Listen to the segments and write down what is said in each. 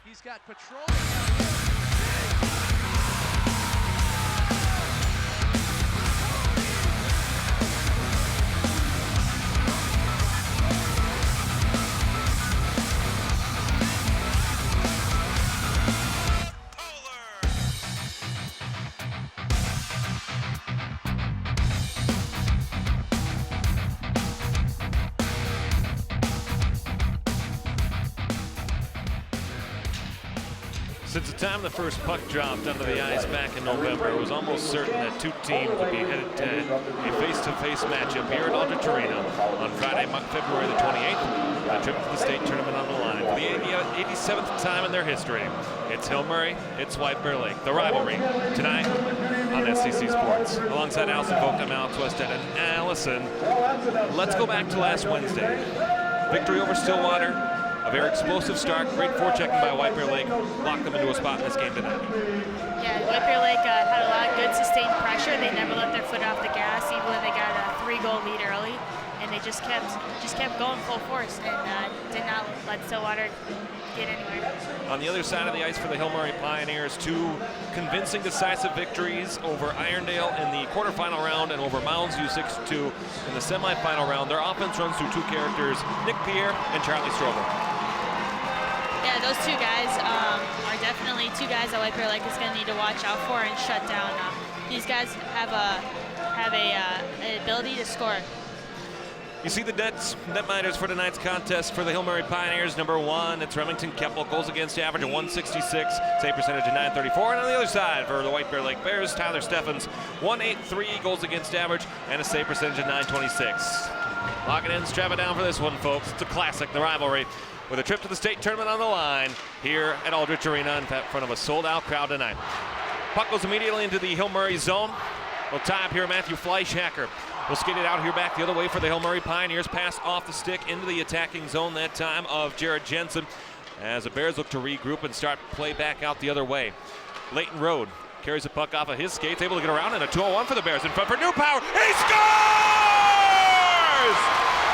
He's got patrol. Since the time the first puck dropped onto the ice back in November, it was almost certain that two teams would be headed to a face-to-face matchup here at Aldrich Arena on Friday, February the 28th. A trip to the state tournament on the line for the 87th time in their history. It's Hill Murray, it's White Bear Lake. The rivalry tonight on SCC Sports. Alongside Allison Vogt, I'm Alex Westhead and Allison. Let's go back to last Wednesday. Victory over Stillwater. A very explosive start, great forechecking by White Bear Lake, locked them into a spot in this game tonight. Yeah, White Bear Lake had a lot of good sustained pressure. They never let their foot off the gas, even when they got a 3-goal lead early, and they just kept going full force and did not let Stillwater get anywhere. On the other side of the ice for the Hill Murray Pioneers, two convincing decisive victories over Irondale in the quarterfinal round and over Mounds U62 in the semifinal round. Their offense runs through two characters, Nick Pierre and Charlie Strobel. Yeah, those two guys are definitely two guys that White Bear Lake is going to need to watch out for and shut down. These guys have an ability to score. You see the netminders for tonight's contest for the Hill Murray Pioneers. Number one, it's Remington Keppel, goals against average of 166, save percentage of 934. And on the other side for the White Bear Lake Bears, Tyler Steffens, 183, goals against average, and a save percentage of 926. Lock it in, strap it down for this one, folks. It's a classic, the rivalry, with a trip to the state tournament on the line here at Aldrich Arena in front of a sold-out crowd tonight. Puck goes immediately into the Hill Murray zone. We'll tie up here Matthew Fleischhacker. We'll skate it out here back the other way for the Hill Murray Pioneers. Pass off the stick into the attacking zone that time of Jared Jensen as the Bears look to regroup and start play back out the other way. Leighton Road carries the puck off of his skates, able to get around, and a 2-on-1 for the Bears in front for Newpower. He scores!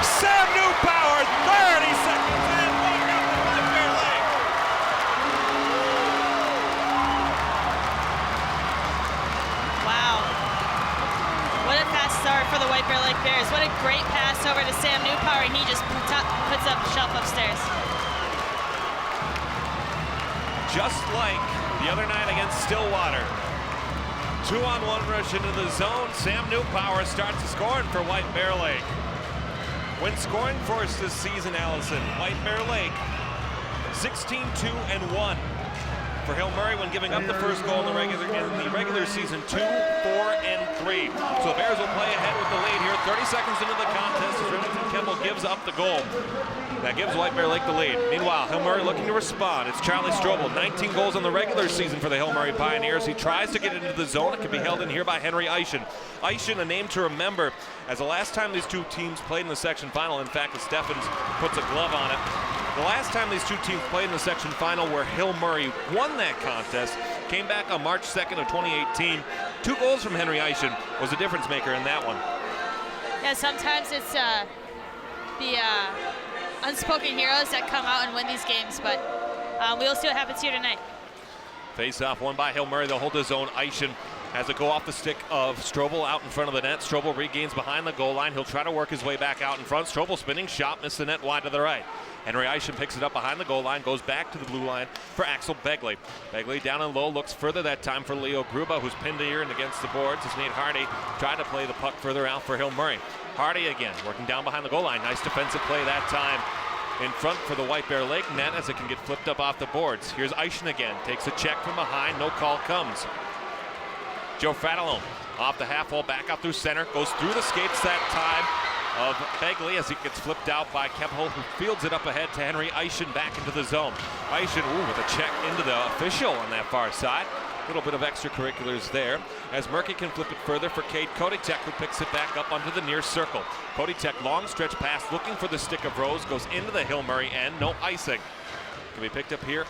Sam Newpower, 30 seconds in. Walk out the White Bear Lake. Wow. What a fast start for the White Bear Lake Bears. What a great pass over to Sam Newpower, and he just puts up the shelf upstairs. Just like the other night against Stillwater. 2-on-1 rush into the zone. Sam Newpower starts the scoring for White Bear Lake. When scoring for us this season, Allison, White Bear Lake 16-2-1. For Hill Murray when giving up the first goal in the regular season, 2-4-3. So the Bears will play ahead with the lead here. 30 seconds into the contest as Remington Keppel gives up the goal. That gives White Bear Lake the lead. Meanwhile, Hill Murray looking to respond. It's Charlie Strobel, 19 goals in the regular season for the Hill Murray Pioneers. He tries to get into the zone. It can be held in here by Henry Eischen. Eischen, a name to remember, as the last time these two teams played in the section final, in fact, the Steffens puts a glove on it. The last time these two teams played in the section final where Hill Murray won that contest came back on March 2nd of 2018. 2 goals from Henry Eischen was a difference maker in that one. Yeah, sometimes it's the unspoken heroes that come out and win these games, but we'll see what happens here tonight. Face-off won by Hill Murray. They'll hold his own. Eischen has it go off the stick of Strobel out in front of the net. Strobel regains behind the goal line. He'll try to work his way back out in front. Strobel spinning shot, missed the net wide to the right. Henry Eischen picks it up behind the goal line, goes back to the blue line for Axel Begley. Begley down and low, looks further that time for Leo Gruba, who's pinned here and against the boards as Nate Hardy tried to play the puck further out for Hill Murray. Hardy again, working down behind the goal line. Nice defensive play that time in front for the White Bear Lake net as it can get flipped up off the boards. Here's Eischen again, takes a check from behind, no call comes. Joe Fratellone off the half wall, back out through center, goes through the skates that time of Begley as he gets flipped out by Keppel, who fields it up ahead to Henry Eischen back into the zone. Eischen, with a check into the official on that far side. A little bit of extracurriculars there as Murky can flip it further for Cade Koditek, who picks it back up onto the near circle. Koditek, long stretch pass, looking for the stick of Rose, goes into the Hill Murray end, no icing. Can be picked up here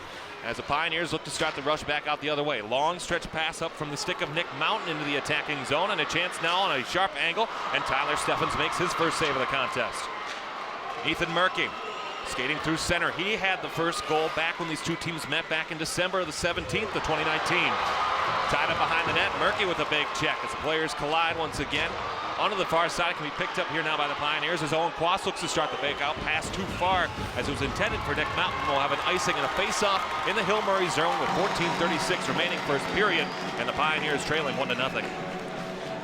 as the Pioneers look to start the rush back out the other way. Long stretch pass up from the stick of Nick Mountain into the attacking zone, and a chance now on a sharp angle, and Tyler Steffens makes his first save of the contest. Ethan Murky skating through center. He had the first goal back when these two teams met back in December the 17th of 2019. Tied up behind the net, Murky with a big check as the players collide once again. Onto the far side, it can be picked up here now by the Pioneers as Owen Quast looks to start the breakout. Pass too far as it was intended for Nick Mountain. We'll have an icing and a face-off in the Hill Murray zone with 14:36 remaining first period, and the Pioneers trailing 1-0.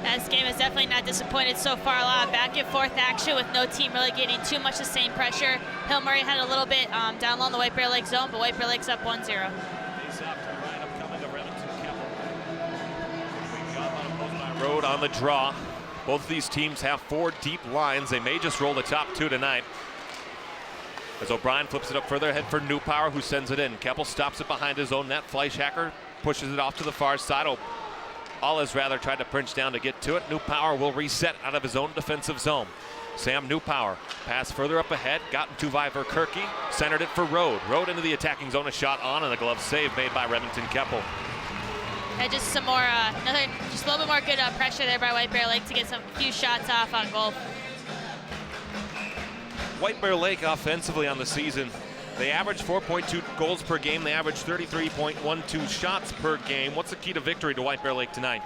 This game has definitely not disappointed so far. A lot of back and forth action with no team really getting too much sustained pressure. Hill Murray had a little bit down low in the White Bear Lake zone, but White Bear Lake's up 1-0. Face-off to the right, upcoming to Remington Keppel. We've got on opposing road on the draw. Both of these teams have 4 deep lines. They may just roll the top 2 tonight. As O'Brien flips it up further ahead for Newpower, who sends it in. Keppel stops it behind his own net. Fleischhacker pushes it off to the far side. Alles rather tried to pinch down to get to it. Newpower will reset out of his own defensive zone. Sam Newpower, pass further up ahead, gotten to by Verkerke, centered it for Rode. Rode into the attacking zone, a shot on, and a glove save made by Remington Keppel. And just some more, just a little bit more good pressure there by White Bear Lake to get some few shots off on goal. White Bear Lake offensively on the season, they average 4.2 goals per game. They average 33.12 shots per game. What's the key to victory to White Bear Lake tonight?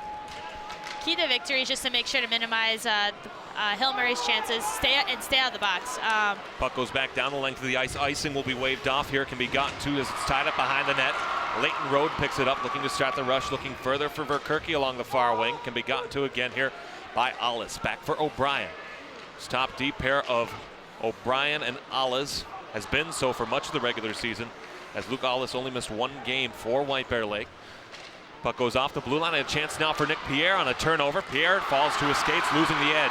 Key to victory is just to make sure to minimize Hill Murray's chances, stay out of the box. Puck goes back down the length of the ice. Icing will be waved off here. Can be gotten to as it's tied up behind the net. Leighton Road picks it up, looking to start the rush, looking further for Verkerke along the far wing. Can be gotten to again here by Alles. Back for O'Brien. This top deep pair of O'Brien and Alles has been so for much of the regular season, as Luke Alles only missed 1 game for White Bear Lake. Puck goes off the blue line, and a chance now for Nick Pierre on a turnover. Pierre falls to his skates, losing the edge.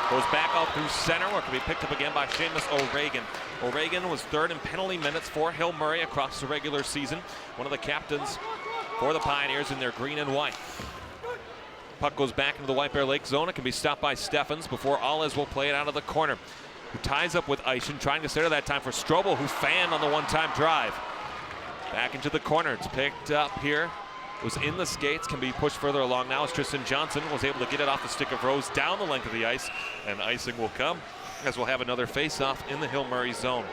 Goes back out through center, where it can be picked up again by Seamus O'Regan. O'Regan was 3rd in penalty minutes for Hill Murray across the regular season. One of the captains for the Pioneers in their green and white. Puck goes back into the White Bear Lake zone. It can be stopped by Steffens before Alles will play it out of the corner. Who ties up with Eischen, trying to center that time for Strobel, who fanned on the one-time drive. Back into the corner. It's picked up here. Was in the skates, can be pushed further along now as Tristan Johnson was able to get it off the stick of Rose down the length of the ice, and icing will come as we'll have another face-off in the Hill Murray zone.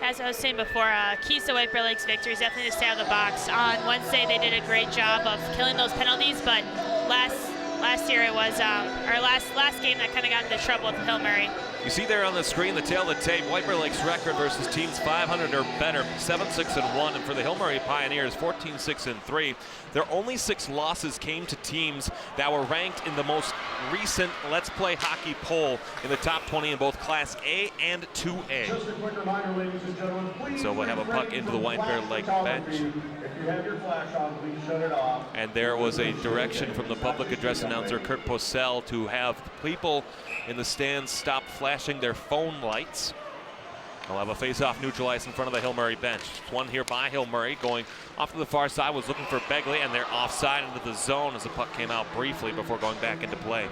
As I was saying before, keys to White Bear Lake's victory is definitely to stay out of the box. On Wednesday, they did a great job of killing those penalties, but last year it was, our last game that kind of got into trouble with Hill Murray. You see there on the screen the tail of the tape, White Bear Lake's record versus teams 500 or better, 7-6-1, and for the Hill Murray Pioneers, 14-6-3. Their only 6 losses came to teams that were ranked in the most recent Let's Play Hockey poll in the top 20 in both Class A and 2A. Just a quick reminder, ladies and gentlemen, So we'll have a puck into the White Bear Lake bench. If you have your flash on, please shut it off. And there was a direction from the public address announcer Kurt Posell to have people in the stands stop flashing their phone lights. They'll have a face-off neutral ice in front of the Hill Murray bench. One here by Hill Murray going off to the far side, was looking for Begley, and they're offside into the zone as the puck came out briefly before going back into play.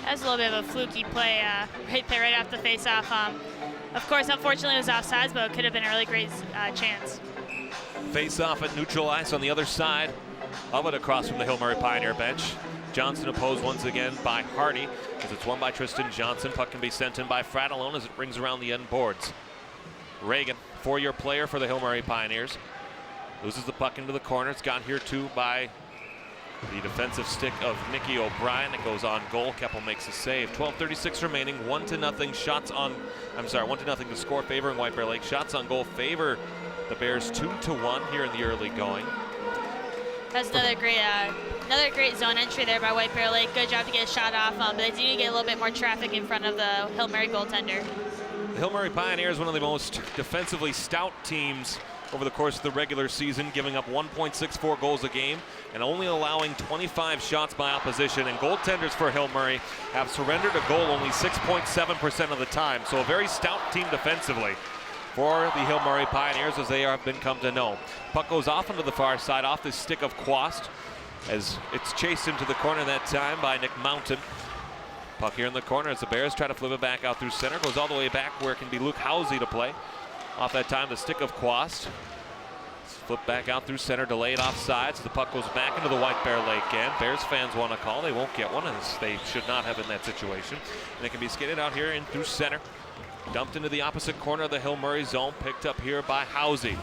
That was a little bit of a fluky play right there, right off the face-off. Of course, unfortunately, it was offsides, but it could have been a really great chance. Face-off at neutral ice on the other side of it across from the Hill Murray Pioneer bench. Johnson opposed once again by Hardy as it's won by Tristan Johnson. Puck can be sent in by Fratellone as it rings around the end boards. Reagan, 4-year player for the Hill Murray Pioneers, loses the puck into the corner. It's gotten here too by the defensive stick of Nicky O'Brien. It goes on goal. Keppel makes a save. 12:36 remaining. 1-0 shots on. 1-0 to score favoring White Bear Lake. Shots on goal favor the Bears 2-1 here in the early going. That's another great zone entry there by White Bear Lake. Good job to get a shot off, but they do need to get a little bit more traffic in front of the Hill Murray goaltender. The Hill Murray Pioneers, one of the most defensively stout teams over the course of the regular season, giving up 1.64 goals a game and only allowing 25 shots by opposition. And goaltenders for Hill Murray have surrendered a goal only 6.7% of the time. So a very stout team defensively for the Hill Murray Pioneers, as they have been come to know. Puck goes off into the far side off the stick of Quast as it's chased into the corner that time by Nick Mountain. Puck here in the corner as the Bears try to flip it back out through center. Goes all the way back where it can be Luke Housey to play. Off that time, the stick of Quast. Flip back out through center, delayed offside, so the puck goes back into the White Bear Lake end. Bears fans want a call. They won't get one, as they should not have in that situation. And it can be skated out here in through center. Dumped into the opposite corner of the Hill Murray zone, picked up here by Housey.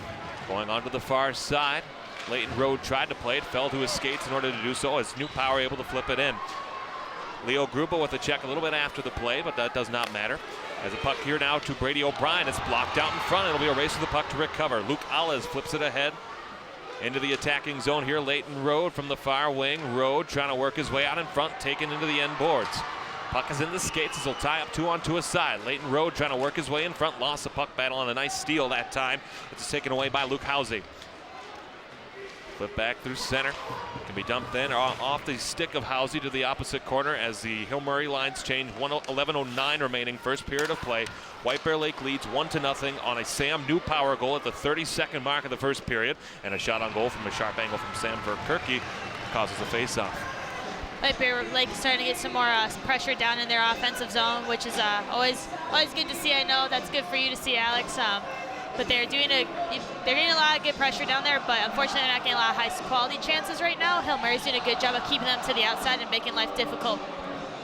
Going on to the far side. Leighton Road tried to play it, fell to his skates in order to do so, as New Power able to flip it in. Leo Gruba with a check a little bit after the play, but that does not matter. As a puck here now to Brady O'Brien. It's blocked out in front. It'll be a race to the puck to recover. Luke Alles flips it ahead into the attacking zone here. Leighton Road from the far wing. Road trying to work his way out in front, taken into the end boards. Puck is in the skates as he'll tie up 2-on-2 a side. Leighton Road trying to work his way in front. Lost the puck battle on a nice steal that time. It's taken away by Luke Housey. Flip back through center. Can be dumped in off the stick of Housey to the opposite corner as the Hill Murray lines change. 11:09 remaining, first period of play. White Bear Lake leads 1-0 on a Sam New Power goal at the 32nd mark of the first period. And a shot on goal from a sharp angle from Sam Verkerke causes a face-off. White Bear Lake is starting to get some more pressure down in their offensive zone, which is always good to see. I know that's good for you to see, Alex. But they're getting a lot of good pressure down there, but unfortunately they're not getting a lot of high quality chances right now. Hill Murray's doing a good job of keeping them to the outside and making life difficult.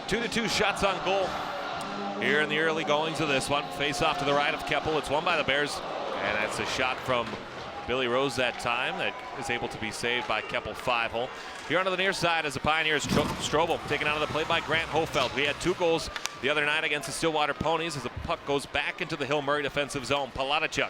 2-2 shots on goal here in the early goings of this one. Face off to the right of Keppel. It's won by the Bears, and that's a shot from Billy Rose that time that is able to be saved by Keppel 5-hole. Here onto the near side as the Pioneers, Strobel taken out of the play by Grant Hofeld. We had 2 goals the other night against the Stillwater Ponies as the puck goes back into the Hill Murray defensive zone. Palatichuk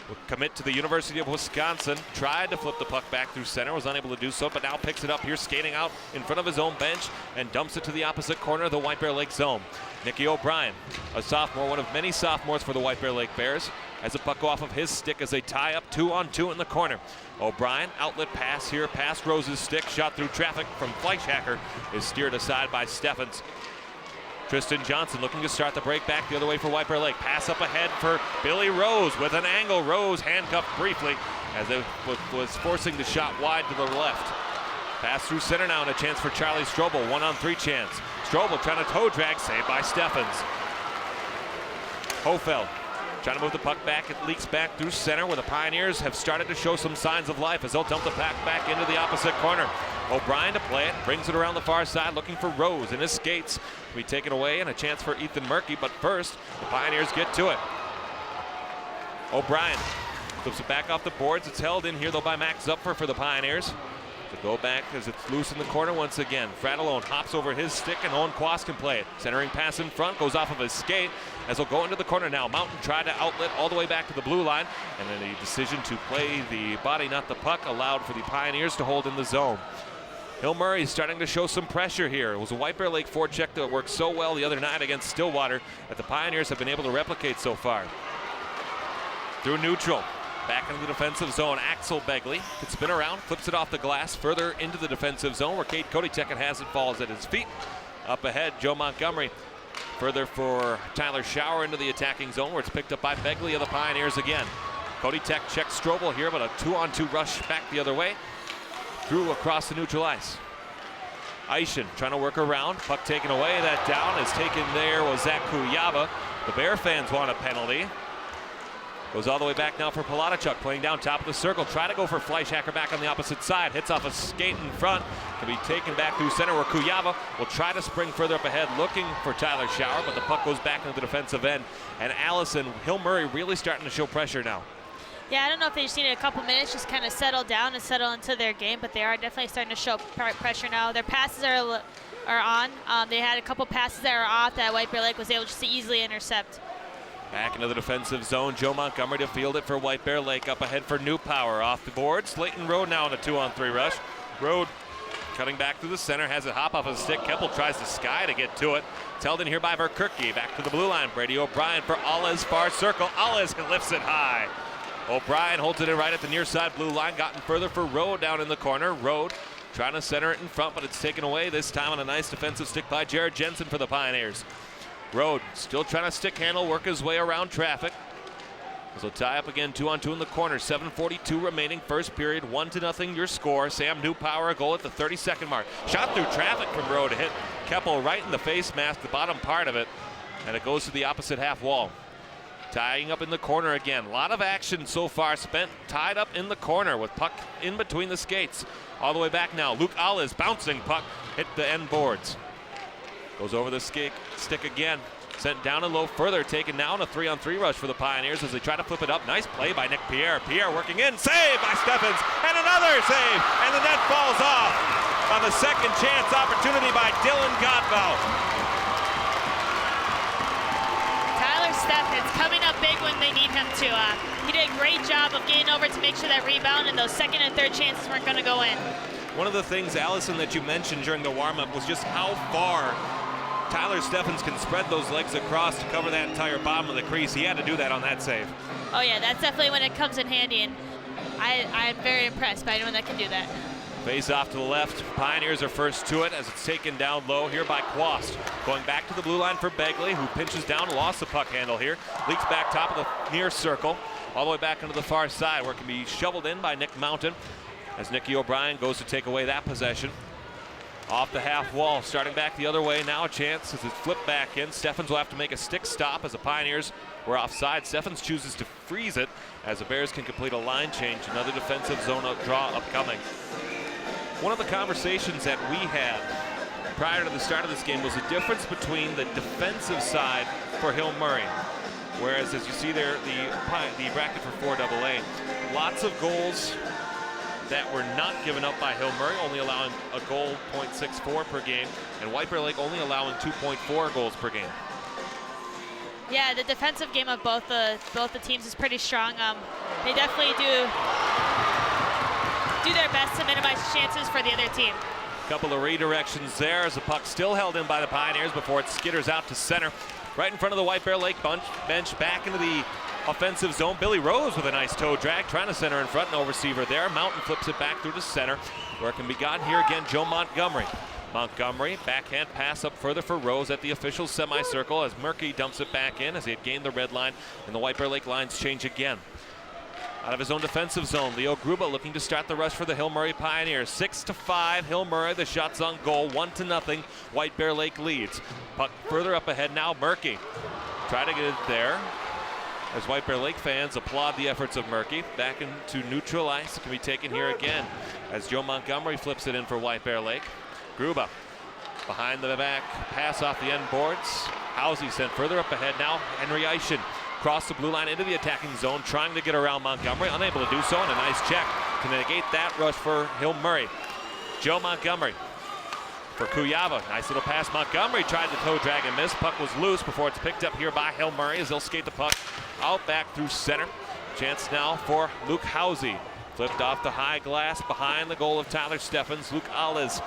will commit to the University of Wisconsin. Tried to flip the puck back through center, was unable to do so, but now picks it up here, skating out in front of his own bench and dumps it to the opposite corner of the White Bear Lake zone. Nicky O'Brien, a sophomore, one of many sophomores for the White Bear Lake Bears, as the puck go off of his stick as they tie up 2-on-2 in the corner. O'Brien, outlet pass here past Rose's stick, shot through traffic from Fleischhacker, is steered aside by Steffens. Tristan Johnson looking to start the break back the other way for White Bear Lake. Pass up ahead for Billy Rose with an angle. Rose handcuffed briefly as it was forcing the shot wide to the left. Pass through center now and a chance for Charlie Strobel. 1-on-3 chance. Strobel trying to toe drag, saved by Steffens. Hofeld trying to move the puck back. It leaks back through center where the Pioneers have started to show some signs of life as they'll dump the puck back into the opposite corner. O'Brien to play it, brings it around the far side looking for Rose in his skates. To be taken away and a chance for Ethan Murky, but first the Pioneers get to it. O'Brien flips it back off the boards. It's held in here though by Max Zupfer for the Pioneers. To go back as it's loose in the corner once again. Fratellone hops over his stick and Owen Quast can play it. Centering pass in front, goes off of his skate as he'll go into the corner now. Mountain tried to outlet all the way back to the blue line, and then a decision to play the body, not the puck, allowed for the Pioneers to hold in the zone. Hill Murray is starting to show some pressure here. It was a White Bear Lake forecheck that worked so well the other night against Stillwater that the Pioneers have been able to replicate so far. Through neutral. Back into the defensive zone, Axel Begley can spin around, flips it off the glass, further into the defensive zone where Kate Koditek has it, falls at his feet. Up ahead, Joe Montgomery. Further for Tyler Schauer into the attacking zone where it's picked up by Begley of the Pioneers again. Koditek checks Strobel here, but a 2-on-2 rush back the other way. Through across the neutral ice. Eischen trying to work around, puck taken away, that down is taken there was Zach Kuyava. The Bear fans want a penalty. Goes all the way back now for Palatichuk, playing down top of the circle. Try to go for Fleischhacker back on the opposite side. Hits off a skate in front. Can be taken back through center where Kuyava will try to spring further up ahead, looking for Tyler Schauer, but the puck goes back into the defensive end. And Allison, Hill Murray really starting to show pressure now. Yeah, I don't know if they just needed a couple minutes, just kind of settle down and settle into their game, but they are definitely starting to show pressure now. Their passes are on. They had a couple passes that are off that White Bear Lake was able just to easily intercept. Back into the defensive zone, Joe Montgomery to field it for White Bear Lake. Up ahead for New Power off the boards. Leighton Road now in a 2-on-3 rush. Road cutting back through the center, has it hop off his stick. Keppel tries to sky to get to it. It's held in here by Verkerke. Back to the blue line. Brady O'Brien for Alles, far circle. Alles lifts it high. O'Brien holds it in right at the near side blue line. Gotten further for Road down in the corner. Road trying to center it in front, but it's taken away this time on a nice defensive stick by Jared Jensen for the Pioneers. Road still trying to stick handle, work his way around traffic. He'll tie up again, 2-on-2 in the corner. 7:42 remaining, first period, 1-0 your score. Sam New Power a goal at the 32nd mark. Shot through traffic from Road, hit Keppel right in the face mask, the bottom part of it, and it goes to the opposite half wall. Tying up in the corner again. A lot of action so far spent tied up in the corner with puck in between the skates. All the way back now. Luke Aliz bouncing puck, hit the end boards. Goes over the stick again. Sent down and low further, taken now in a 3-on-3 rush for the Pioneers as they try to flip it up. Nice play by Nick Pierre. Pierre working in, save by Steffens, and another save, and the net falls off on the second chance opportunity by Dylan Godbout. Steffens coming up big when they need him to. He did a great job of getting over to make sure that rebound and those second and third chances weren't going to go in. One of the things, Allison, that you mentioned during the warm-up was just how far Tyler Steffens can spread those legs across to cover that entire bottom of the crease. He had to do that on that save. Oh yeah, that's definitely when it comes in handy, and I'm very impressed by anyone that can do that. Face off to the left. Pioneers are first to it as it's taken down low here by Quast. Going back to the blue line for Begley, who pinches down, lost the puck handle here. Leaks back top of the near circle, all the way back into the far side where it can be shoveled in by Nick Mountain as Nicky O'Brien goes to take away that possession. Off the half wall, starting back the other way. Now a chance as it's flipped back in. Steffens will have to make a stick stop as the Pioneers were offside. Steffens chooses to freeze it as the Bears can complete a line change. Another defensive zone draw upcoming. One of the conversations that we had prior to the start of this game was the difference between the defensive side for Hill Murray. Whereas, as you see there, the bracket for 4AA, lots of goals that were not given up by Hill Murray, only allowing a goal .64 per game, and White Bear Lake only allowing 2.4 goals per game. Yeah, the defensive game of both the teams is pretty strong. They definitely do their best to minimize chances for the other team. Couple of redirections there as the puck still held in by the Pioneers before it skitters out to center. Right in front of the White Bear Lake bench, back into the offensive zone. Billy Rose with a nice toe drag, trying to center in front, no receiver there. Mountain flips it back through to center, where it can be gotten here again, Joe Montgomery. Montgomery, backhand pass up further for Rose at the official semicircle as Murky dumps it back in as he had gained the red line, and the White Bear Lake lines change again. Out of his own defensive zone, Leo Gruba looking to start the rush for the Hill Murray Pioneers. 6-5, Hill Murray, the shots on goal, 1-0, White Bear Lake leads. Puck further up ahead now, Murky. Try to get it there as White Bear Lake fans applaud the efforts of Murky. Back into neutral ice, it can be taken here again as Joe Montgomery flips it in for White Bear Lake. Gruba behind the back, pass off the end boards. Housey sent further up ahead now, Henry Eischen. Across the blue line into the attacking zone, trying to get around Montgomery, unable to do so, and a nice check to negate that rush for Hill Murray. Joe Montgomery for Kuyava. Nice little pass. Montgomery tried the toe drag and missed. Puck was loose before it's picked up here by Hill Murray as they'll skate the puck out back through center. Chance now for Luke Housey. Flipped off the high glass behind the goal of Tyler Steffens. Luke Aliz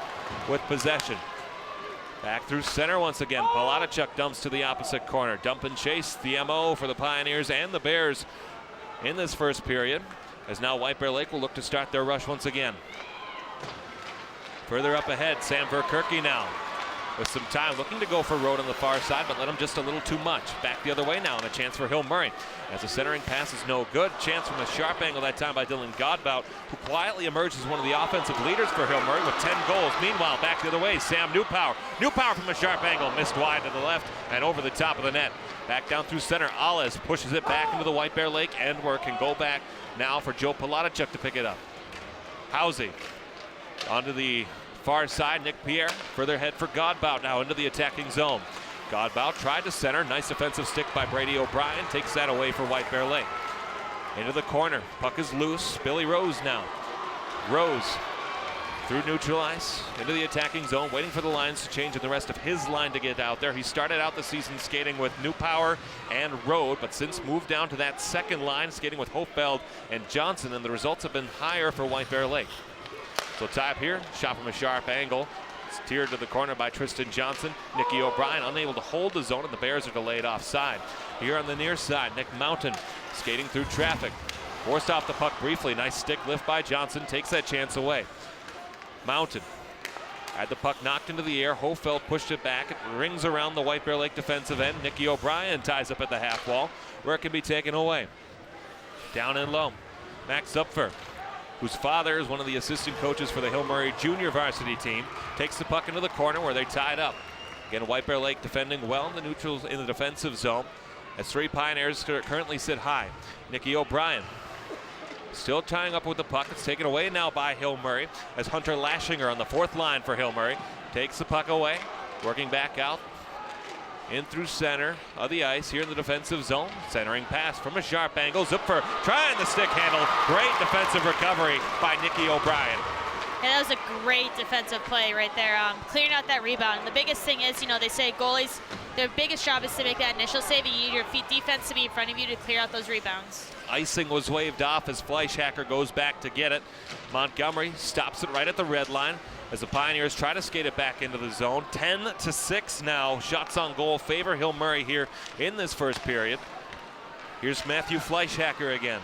with possession. Back through center once again. Palatichuk dumps to the opposite corner. Dump and chase, the MO for the Pioneers and the Bears in this first period, as now White Bear Lake will look to start their rush once again. Further up ahead, Sam Verkerke now with some time, looking to go for Road on the far side, but let him just a little too much. Back the other way now, and a chance for Hill Murray. As the centering pass is no good. Chance from a sharp angle that time by Dylan Godbout, who quietly emerged as one of the offensive leaders for Hill Murray with 10 goals. Meanwhile, back the other way, Sam Newpower. Newpower from a sharp angle, missed wide to the left and over the top of the net. Back down through center, Aliz pushes it back into the White Bear Lake end where it can go back now for Joe Palatichuk to pick it up. Housey onto the far side, Nick Pierre further ahead for Godbout now into the attacking zone. Godbout tried to center, nice offensive stick by Brady O'Brien, takes that away for White Bear Lake. Into the corner, puck is loose, Billy Rose now. Rose through neutral ice, into the attacking zone, waiting for the lines to change and the rest of his line to get out there. He started out the season skating with Newpower and Rode, but since moved down to that second line, skating with Hofeld and Johnson, and the results have been higher for White Bear Lake. So tie up here, shot from a sharp angle. It's tiered to the corner by Tristan Johnson. Nicky O'Brien unable to hold the zone, and the Bears are delayed offside. Here on the near side, Nick Mountain skating through traffic. Forced off the puck briefly. Nice stick lift by Johnson, takes that chance away. Mountain had the puck knocked into the air. Hofeld pushed it back. It rings around the White Bear Lake defensive end. Nicky O'Brien ties up at the half wall where it can be taken away. Down and low, Max Zupfer, whose father is one of the assistant coaches for the Hill Murray junior varsity team, takes the puck into the corner where they tied up. Again, White Bear Lake defending well in the neutrals in the defensive zone. as 3 Pioneers currently sit high. Nikki O'Brien still tying up with the puck. It's taken away now by Hill Murray as Hunter Lashinger on the 4th line for Hill Murray takes the puck away, working back out in through center of the ice here in the defensive zone. Centering pass from a sharp angle. Zupfer trying the stick handle. Great defensive recovery by Nikki O'Brien. Yeah, that was a great defensive play right there, clearing out that rebound. And the biggest thing is, they say goalies, their biggest job is to make that initial save. You need your defense to be in front of you to clear out those rebounds. Icing was waved off as Fleischhacker goes back to get it. Montgomery stops it right at the red line as the Pioneers try to skate it back into the zone. 10-6 now. Shots on goal favor Hill Murray here in this first period. Here's Matthew Fleischhacker again.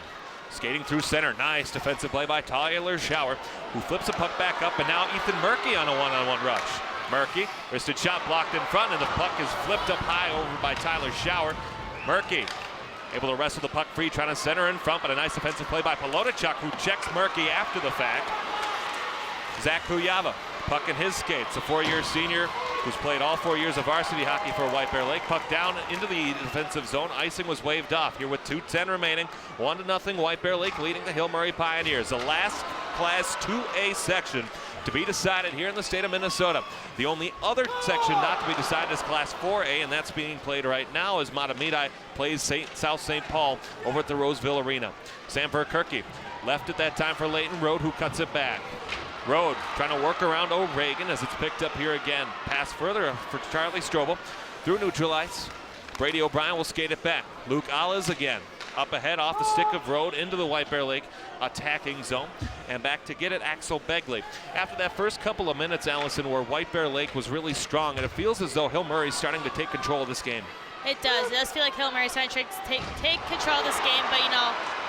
Skating through center. Nice defensive play by Tyler Schauer, who flips the puck back up, and now Ethan Murky on a one-on-one rush. Murky, wristed shot blocked in front, and the puck is flipped up high over by Tyler Schauer. Murky able to wrestle the puck free, trying to center in front, but a nice defensive play by Polotachuk, who checks Murky after the fact. Zach Kuyava, puck in his skates, a 4-year senior who's played all 4 years of varsity hockey for White Bear Lake. Puck down into the defensive zone. Icing was waved off here with 2:10 remaining. 1-0 White Bear Lake leading the Hill Murray Pioneers. The last Class 2A section to be decided here in the state of Minnesota. The only other section not to be decided is Class 4A, and that's being played right now as Matamidi plays South St. Paul over at the Roseville Arena. Sam Verkerke left at that time for Leighton Road, who cuts it back. Road trying to work around O'Regan as it's picked up here again. Pass further for Charlie Strobel through neutral ice. Brady O'Brien will skate it back. Luke Aliz again up ahead off the stick of Road into the White Bear Lake attacking zone, and back to get it Axel Begley. After that first couple of minutes, Allison, where White Bear Lake was really strong, and it feels as though Hill Murray's starting to take control of this game. It does. It does feel like Hill Murray's trying to take control of this game, but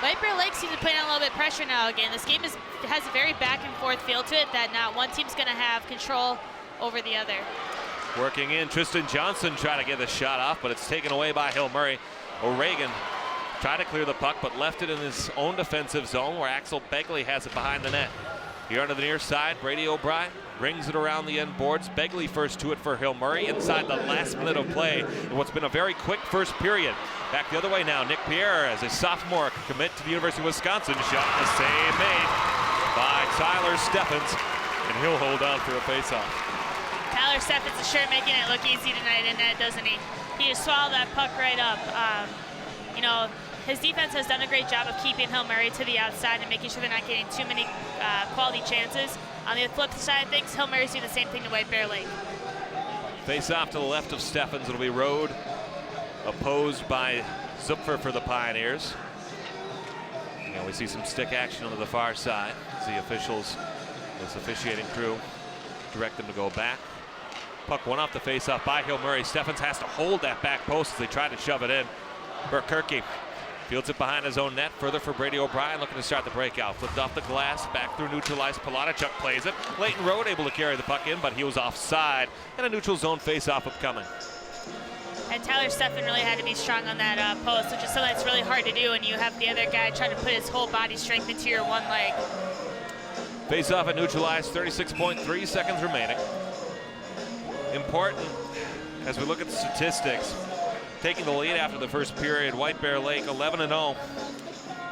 White Bear Lake seems to be putting on a little bit of pressure now again. This game has a very back and forth feel to it that not one team's going to have control over the other. Working in, Tristan Johnson trying to get the shot off, but it's taken away by Hill Murray. O'Regan tried to clear the puck, but left it in his own defensive zone where Axel Begley has it behind the net. Here onto the near side, Brady O'Brien brings it around the end boards. Begley first to it for Hill Murray inside the last minute of play in what's been a very quick first period. Back the other way now, Nick Pierre as a sophomore commit to the University of Wisconsin. Shot the save made by Tyler Steffens, and he'll hold on for a faceoff. Tyler Steffens is sure making it look easy tonight in net, doesn't he? He just swallowed that puck right up. His defense has done a great job of keeping Hill Murray to the outside and making sure they're not getting too many quality chances. On the flip side of things, Hill Murray's doing the same thing to White Bear Lake. Face off to the left of Steffens. It'll be Road, opposed by Zupfer for the Pioneers. And we see some stick action on the far side as the officials, this officiating crew, direct them to go back. Puck one off the face-off by Hill Murray. Steffens has to hold that back post as they try to shove it in. Verkerke fields it behind his own net. Further for Brady O'Brien, looking to start the breakout. Flipped off the glass, back through neutral ice. Polotachuk plays it. Leighton Road able to carry the puck in, but he was offside. And a neutral zone face-off upcoming. And Tyler Steffen really had to be strong on that post, which is something that's really hard to do when you have the other guy trying to put his whole body strength into your one leg. Face-off at neutral ice, 36.3 seconds remaining. Important as we look at the statistics. Taking the lead after the first period, White Bear Lake 11-0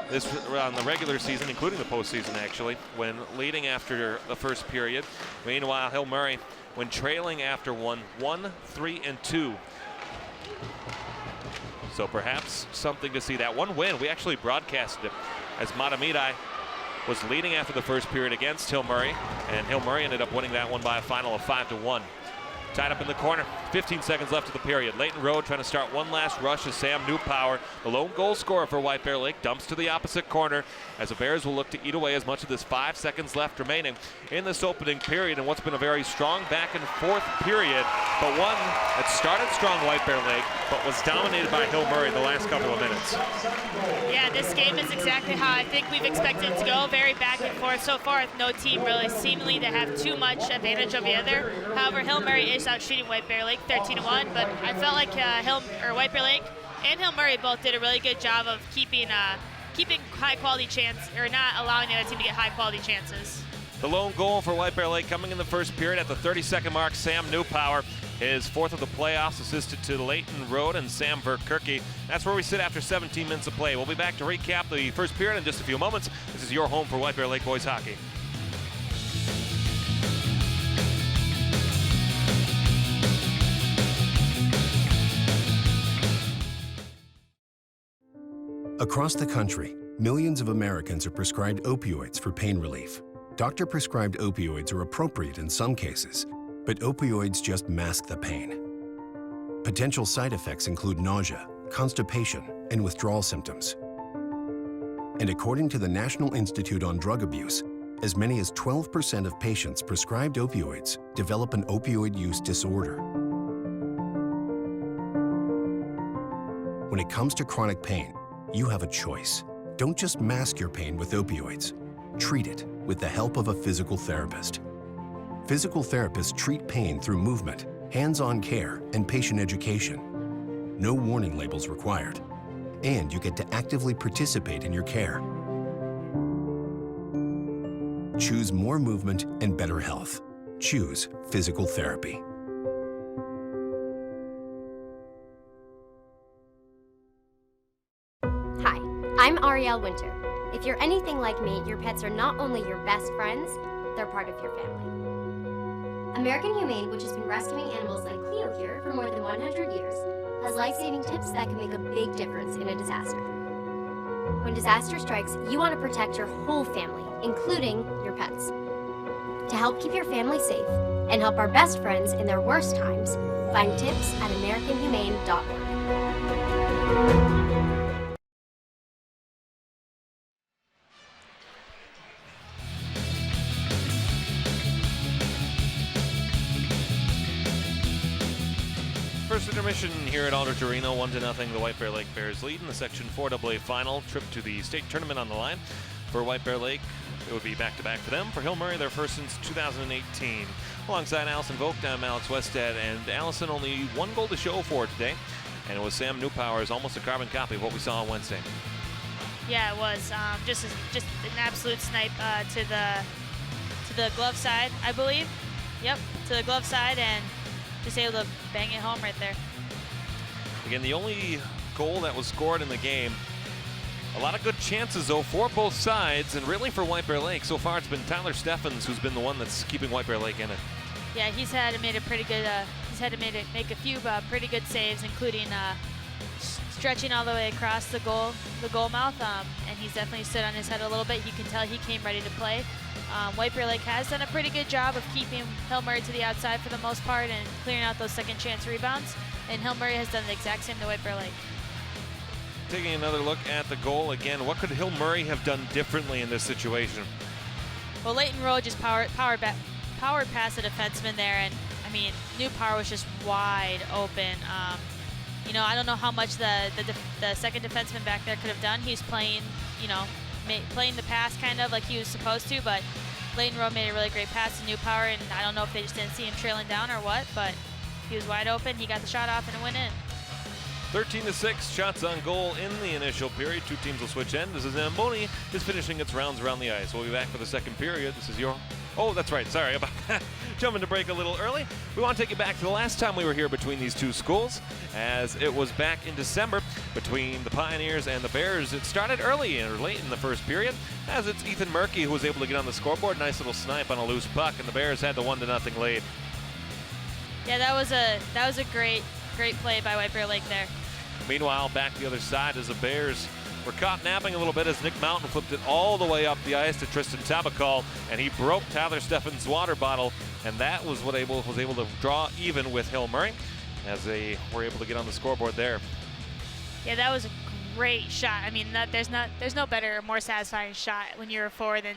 this on the regular season, including the postseason actually, when leading after the first period. Meanwhile, Hill Murray, when trailing after 1-3-2. So perhaps something to see. That one win, we actually broadcasted it as Matamidi was leading after the first period against Hill Murray, and Hill Murray ended up winning that one by a final of 5-1. Tied up in the corner, 15 seconds left of the period. Leighton Road trying to start one last rush as Sam Newpower, the lone goal scorer for White Bear Lake, dumps to the opposite corner as the Bears will look to eat away as much of this 5 seconds left remaining in this opening period, and what's been a very strong back and forth period, but one that started strong White Bear Lake, but was dominated by Hill Murray the last couple of minutes. Yeah, this game is exactly how I think we've expected it to go. Very back and forth so far, with no team really seemingly to have too much advantage of the other. However, Hill Murray is out shooting White Bear Lake 13-1, but I felt like White Bear Lake and Hill Murray both did a really good job of keeping high quality chance, or not allowing the other team to get high quality chances. The lone goal for White Bear Lake coming in the first period at the 32nd mark. Sam Newpower, his fourth of the playoffs, assisted to Leighton Road and Sam Verkerke. That's where we sit after 17 minutes of play. We'll be back to recap the first period in just a few moments. This is your home for White Bear Lake boys hockey. Across the country, millions of Americans are prescribed opioids for pain relief. Doctor-prescribed opioids are appropriate in some cases, but opioids just mask the pain. Potential side effects include nausea, constipation, and withdrawal symptoms. And according to the National Institute on Drug Abuse, as many as 12% of patients prescribed opioids develop an opioid use disorder. When it comes to chronic pain, you have a choice. Don't just mask your pain with opioids. Treat it with the help of a physical therapist. Physical therapists treat pain through movement, hands-on care, and patient education. No warning labels required. And you get to actively participate in your care. Choose more movement and better health. Choose physical therapy. Hi, I'm Arielle Winter. If you're anything like me, your pets are not only your best friends, they're part of your family. American Humane, which has been rescuing animals like Cleo here for more than 100 years, has life-saving tips that can make a big difference in a disaster. When disaster strikes, you want to protect your whole family, including your pets. To help keep your family safe and help our best friends in their worst times, find tips at AmericanHumane.org. First intermission here at Aldrich Arena, 1-0. The White Bear Lake Bears lead in the Section 4AA final. Trip to the state tournament on the line for White Bear Lake. It would be back-to-back for them. For Hill Murray, their first since 2018. Alongside Allison Vogt, I'm Alex Westad, and Allison only one goal to show for today, and it was Sam Newpower's almost a carbon copy of what we saw on Wednesday. Yeah, it was just an absolute snipe to the glove side, I believe. Yep, to the glove side, and just able to bang it home right there. Again, the only goal that was scored in the game. A lot of good chances, though, for both sides, and really for White Bear Lake. So far, it's been Tyler Steffens who's been the one that's keeping White Bear Lake in it. Yeah, he's had to make a pretty good. Make a few pretty good saves, including stretching all the way across the goal mouth, and he's definitely stood on his head a little bit. You can tell he came ready to play. White Bear Lake has done a pretty good job of keeping Hill Murray to the outside for the most part and clearing out those second chance rebounds, and Hill Murray has done the exact same to White Bear Lake. Taking another look at the goal again, what could Hill Murray have done differently in this situation? Well, Leighton Rowe just powered past a defenseman there, and I mean, Newpower was just wide open. You know, I don't know how much the second defenseman back there could have done. He's playing, you know, playing the pass kind of like he was supposed to, but Leighton Rowe made a really great pass to Newpower, and I don't know if they just didn't see him trailing down or what, but he was wide open. He got the shot off, and it went in. 13-6 shots on goal in the initial period. Two teams will switch ends. This is Zamboni is finishing its rounds around the ice. We'll be back for the second period. This is your... Oh, that's right. Sorry about that. Jumping to break a little early. We want to take you back to the last time we were here between these two schools, as it was back in December between the Pioneers and the Bears. It started early or late in the first period, as it's Ethan Murkey who was able to get on the scoreboard. Nice little snipe on a loose puck, and the Bears had the 1-0 lead. Yeah, that was a great play by White Bear Lake there. Meanwhile, back the other side as the Bears were caught napping a little bit as Nick Mountain flipped it all the way up the ice to Tristan Tabakal, and he broke Tyler Steffens' water bottle, and that was what was able to draw even with Hill Murray as they were able to get on the scoreboard there. Yeah, that was a great shot. I mean, there's no better, more satisfying shot when you're a forward than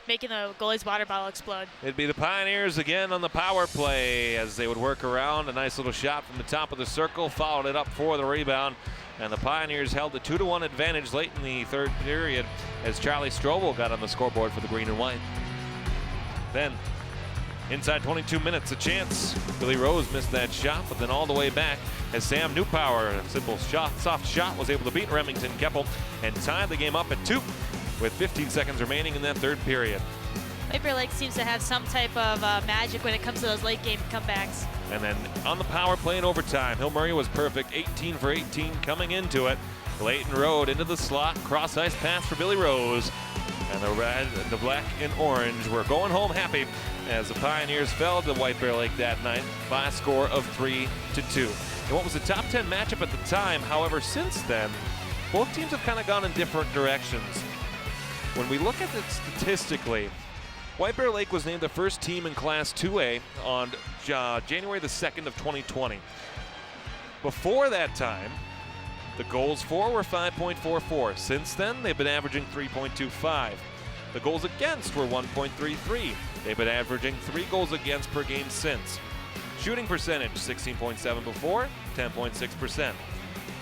making the goalie's water bottle explode. It'd be the Pioneers again on the power play as they would work around. A nice little shot from the top of the circle, fouled it up for the rebound, and the Pioneers held a 2-1 advantage late in the third period as Charlie Strobel got on the scoreboard for the green and white. Then, inside 22 minutes, a chance. Billy Rose missed that shot, but then all the way back as Sam Newpower, a simple shot, soft shot, was able to beat Remington Keppel and tie the game up at 2 with 15 seconds remaining in that third period. White Bear Lake seems to have some type of magic when it comes to those late game comebacks. And then on the power play in overtime, Hill Murray was perfect, 18 for 18 coming into it. Clayton Road into the slot, cross ice pass for Billy Rose. And the red, the black, and orange were going home happy as the Pioneers fell to White Bear Lake that night by a score of 3-2. And what was a top 10 matchup at the time, however, since then, both teams have kind of gone in different directions. When we look at it statistically, White Bear Lake was named the first team in Class 2A on January the 2nd of 2020. Before that time, the goals for were 5.44. Since then, they've been averaging 3.25. The goals against were 1.33. They've been averaging 3 goals against per game since. Shooting percentage, 16.7 before, 10.6%.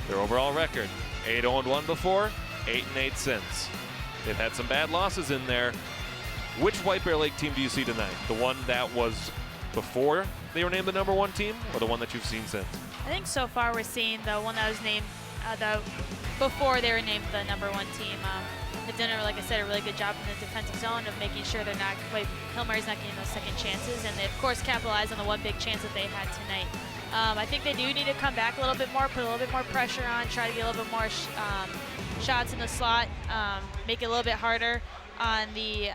Their overall record, 8-0-1 before, 8-8 since. They've had some bad losses in there. Which White Bear Lake team do you see tonight? The one that was before they were named the #1 team, or the one that you've seen since? I think so far we're seeing the one that was named before they were named the #1 team. They've done, like I said, a really good job in the defensive zone of making sure they're not, Hill Murray's not getting those second chances, and they of course capitalized on the one big chance that they had tonight. I think they do need to come back a little bit more, put a little bit more pressure on, try to get a little bit more shots in the slot, make it a little bit harder on the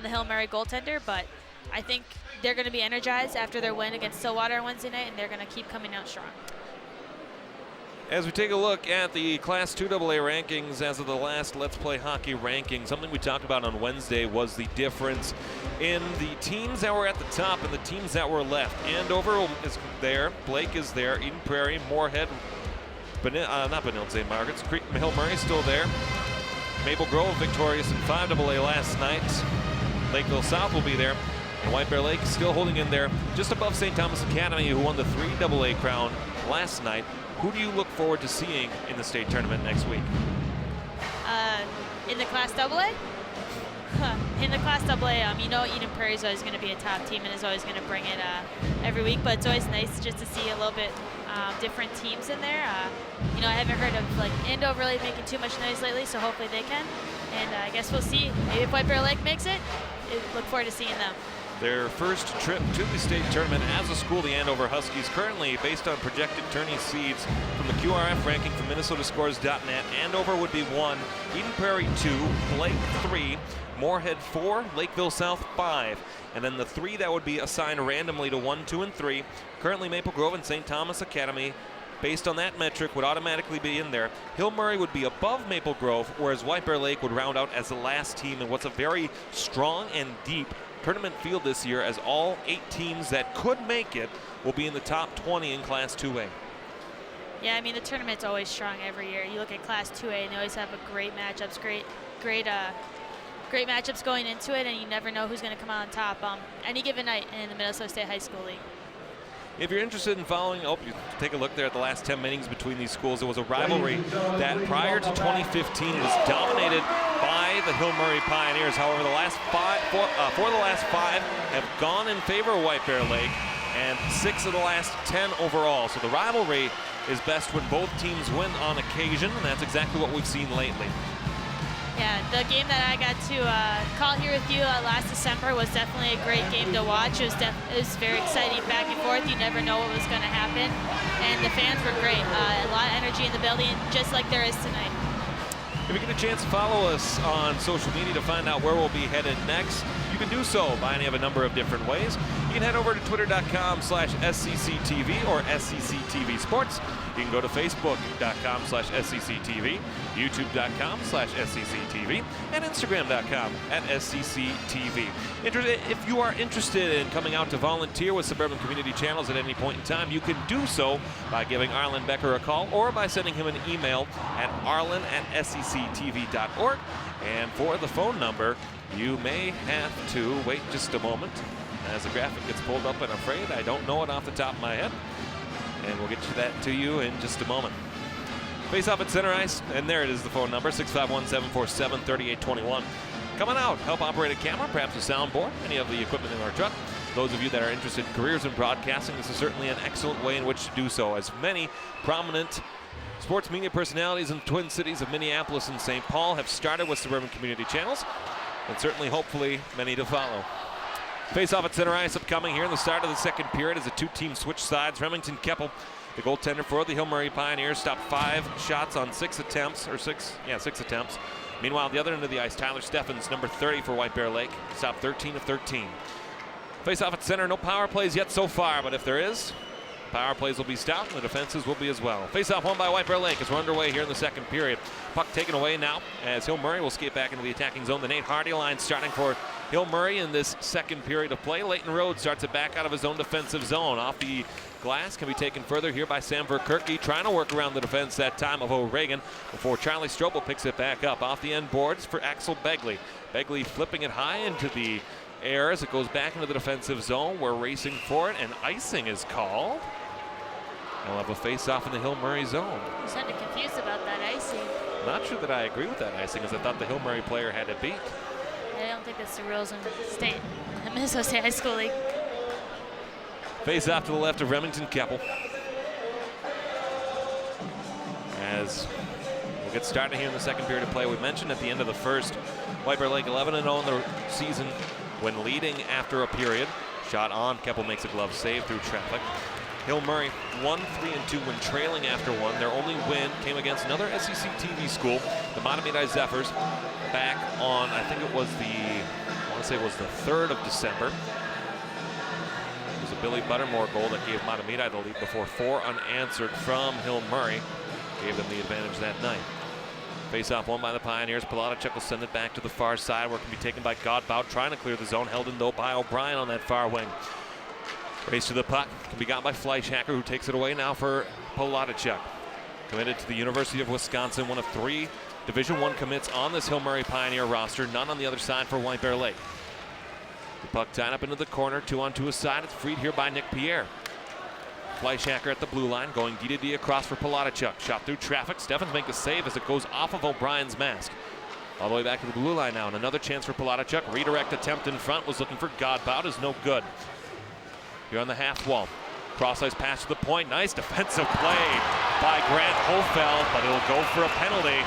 Hill Murray goaltender, but I think they're going to be energized after their win against Stillwater on Wednesday night, and they're going to keep coming out strong. As we take a look at the Class 2AA rankings as of the last Let's Play Hockey ranking, something we talked about on Wednesday was the difference in the teams that were at the top and the teams that were left. Andover is there, Blake is there, Eden Prairie, Moorhead, not Benilde St. Margaret's, Hill Murray still there. Maple Grove victorious in 5AA last night. Lakeville South will be there. And White Bear Lake still holding in there just above St. Thomas Academy, who won the 3AA crown last night. Who do you look forward to seeing in the state tournament next week? In the Class AA? In the Class AA, you know Eden Prairie is always going to be a top team and is always going to bring it every week, but it's always nice just to see a little bit different teams in there. You know, I haven't heard of Andover really making too much noise lately, so hopefully they can. And I guess we'll see. Maybe if White Bear Lake makes it, look forward to seeing them. Their first trip to the state tournament as a school, the Andover Huskies, currently based on projected tourney seeds from the QRF ranking from MinnesotaScores.net. Andover would be 1, Eden Prairie 2, Blake 3, Moorhead 4, Lakeville South 5, and then the 3 that would be assigned randomly to 1, 2, and 3. Currently Maple Grove and St. Thomas Academy, based on that metric, would automatically be in there. Hill Murray would be above Maple Grove, whereas White Bear Lake would round out as the last team in what's a very strong and deep tournament field this year, as all 8 teams that could make it will be in the top 20 in Class 2A. Yeah, I mean, the tournament's always strong every year. You look at Class 2A, and they always have great matchups, great matchups going into it, and you never know who's going to come out on top any given night in the Minnesota State High School League. If you're interested in following, you take a look there at the last 10 innings between these schools. It was a rivalry that prior to 2015 it was dominated by the Hill Murray Pioneers. However, the last 5 have gone in favor of White Bear Lake, and 6 of the last 10 overall. So the rivalry is best when both teams win on occasion, and that's exactly what we've seen lately. Yeah, the game that I got to call here with you last December was definitely a great game to watch. It was very exciting back and forth. You never know what was going to happen. And the fans were great. A lot of energy in the building, just like there is tonight. If you get a chance to follow us on social media to find out where we'll be headed next, you can do so by any of a number of different ways. You can head over to twitter.com/SCCTV or SCCTV Sports. You can go to facebook.com/SCCTV, youtube.com/SCCTV, and instagram.com/SCCTV. If you are interested in coming out to volunteer with Suburban Community Channels at any point in time, you can do so by giving Arlen Becker a call or by sending him an email at arlen@scctv.org. And for the phone number, you may have to wait just a moment as the graphic gets pulled up, and I'm afraid I don't know it off the top of my head. And we'll get that to you in just a moment. Face off at center ice, and there it is, the phone number, 651-747-3821. Come on out, help operate a camera, perhaps a soundboard, any of the equipment in our truck. Those of you that are interested in careers in broadcasting, this is certainly an excellent way in which to do so, as many prominent sports media personalities in the Twin Cities of Minneapolis and St. Paul have started with Suburban Community Channels. and certainly, hopefully, many to follow. Face-off at center ice upcoming here in the start of the second period as the two teams switch sides. Remington Keppel, the goaltender for the Hill Murray Pioneers, stopped 5 shots on 6 attempts. Meanwhile, the other end of the ice, Tyler Steffens, number 30 for White Bear Lake, stopped 13 of 13. Face-off at center, no power plays yet so far, but if there is, power plays will be stout and the defenses will be as well. Face-off won by White Bear Lake as we're underway here in the second period. Puck taken away now as Hill Murray will skate back into the attacking zone. The Nate Hardy line starting for Hill Murray in this second period of play. Leighton Rhodes starts it back out of his own defensive zone. Off the glass can be taken further here by Sam Verkerke, trying to work around the defense that time of O'Regan before Charlie Strobel picks it back up. Off the end boards for Axel Begley. Begley flipping it high into the air as it goes back into the defensive zone. We're racing for it, and icing is called. We'll have a face-off in the Hill Murray zone. I'm kind of confused about that icing. Not sure that I agree with that icing, as I thought the Hill Murray player had it beat. I don't think that's the rules in Minnesota State High School League. Face off to the left of Remington Keppel. As we'll get started here in the second period of play. We mentioned at the end of the first, White Bear Lake 11-0 in the season when leading after a period. Shot on, Keppel makes a glove save through traffic. Hill Murray 1-3-2 when trailing after one. Their only win came against another SEC TV school, the Matamidi Zephyrs, back on, I think it was the 3rd of December. It was a Billy Buttermore goal that gave Matamidi the lead before 4 unanswered from Hill Murray gave them the advantage that night. Face-off won by the Pioneers. Palatichuk will send it back to the far side where it can be taken by Godbout, trying to clear the zone, held in though by O'Brien on that far wing. Race to the puck can be got by Fleischhacker, who takes it away now for Palatichuk. Committed to the University of Wisconsin, one of 3 Division I commits on this Hill Murray Pioneer roster, none on the other side for White Bear Lake. The puck tied up into the corner, 2-on-2 aside. It's freed here by Nick Pierre. Fleischhacker at the blue line, going D-to-D across for Palatichuk. Shot through traffic. Steffens makes the save as it goes off of O'Brien's mask. All the way back to the blue line now, and another chance for Palatichuk. Redirect attempt in front, was looking for Godbout, is no good. Here on the half wall. Cross-ice pass to the point. Nice defensive play by Grant Hofeld, but it'll go for a penalty.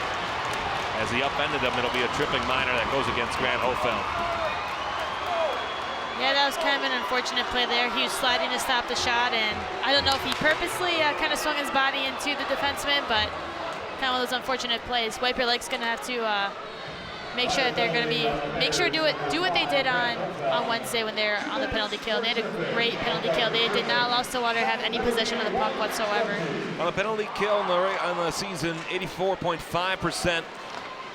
As he upended him, it'll be a tripping minor that goes against Grant Hofeld. Yeah, that was kind of an unfortunate play there. He was sliding to stop the shot, and I don't know if he purposely kind of swung his body into the defenseman, but kind of one of those unfortunate plays. White Bear Lake's going to have to make sure that they're going to do what they did on Wednesday when they're on the penalty kill. They had a great penalty kill. They did not allow Stillwater to have any possession of the puck whatsoever. On the penalty kill on the season, 84.5%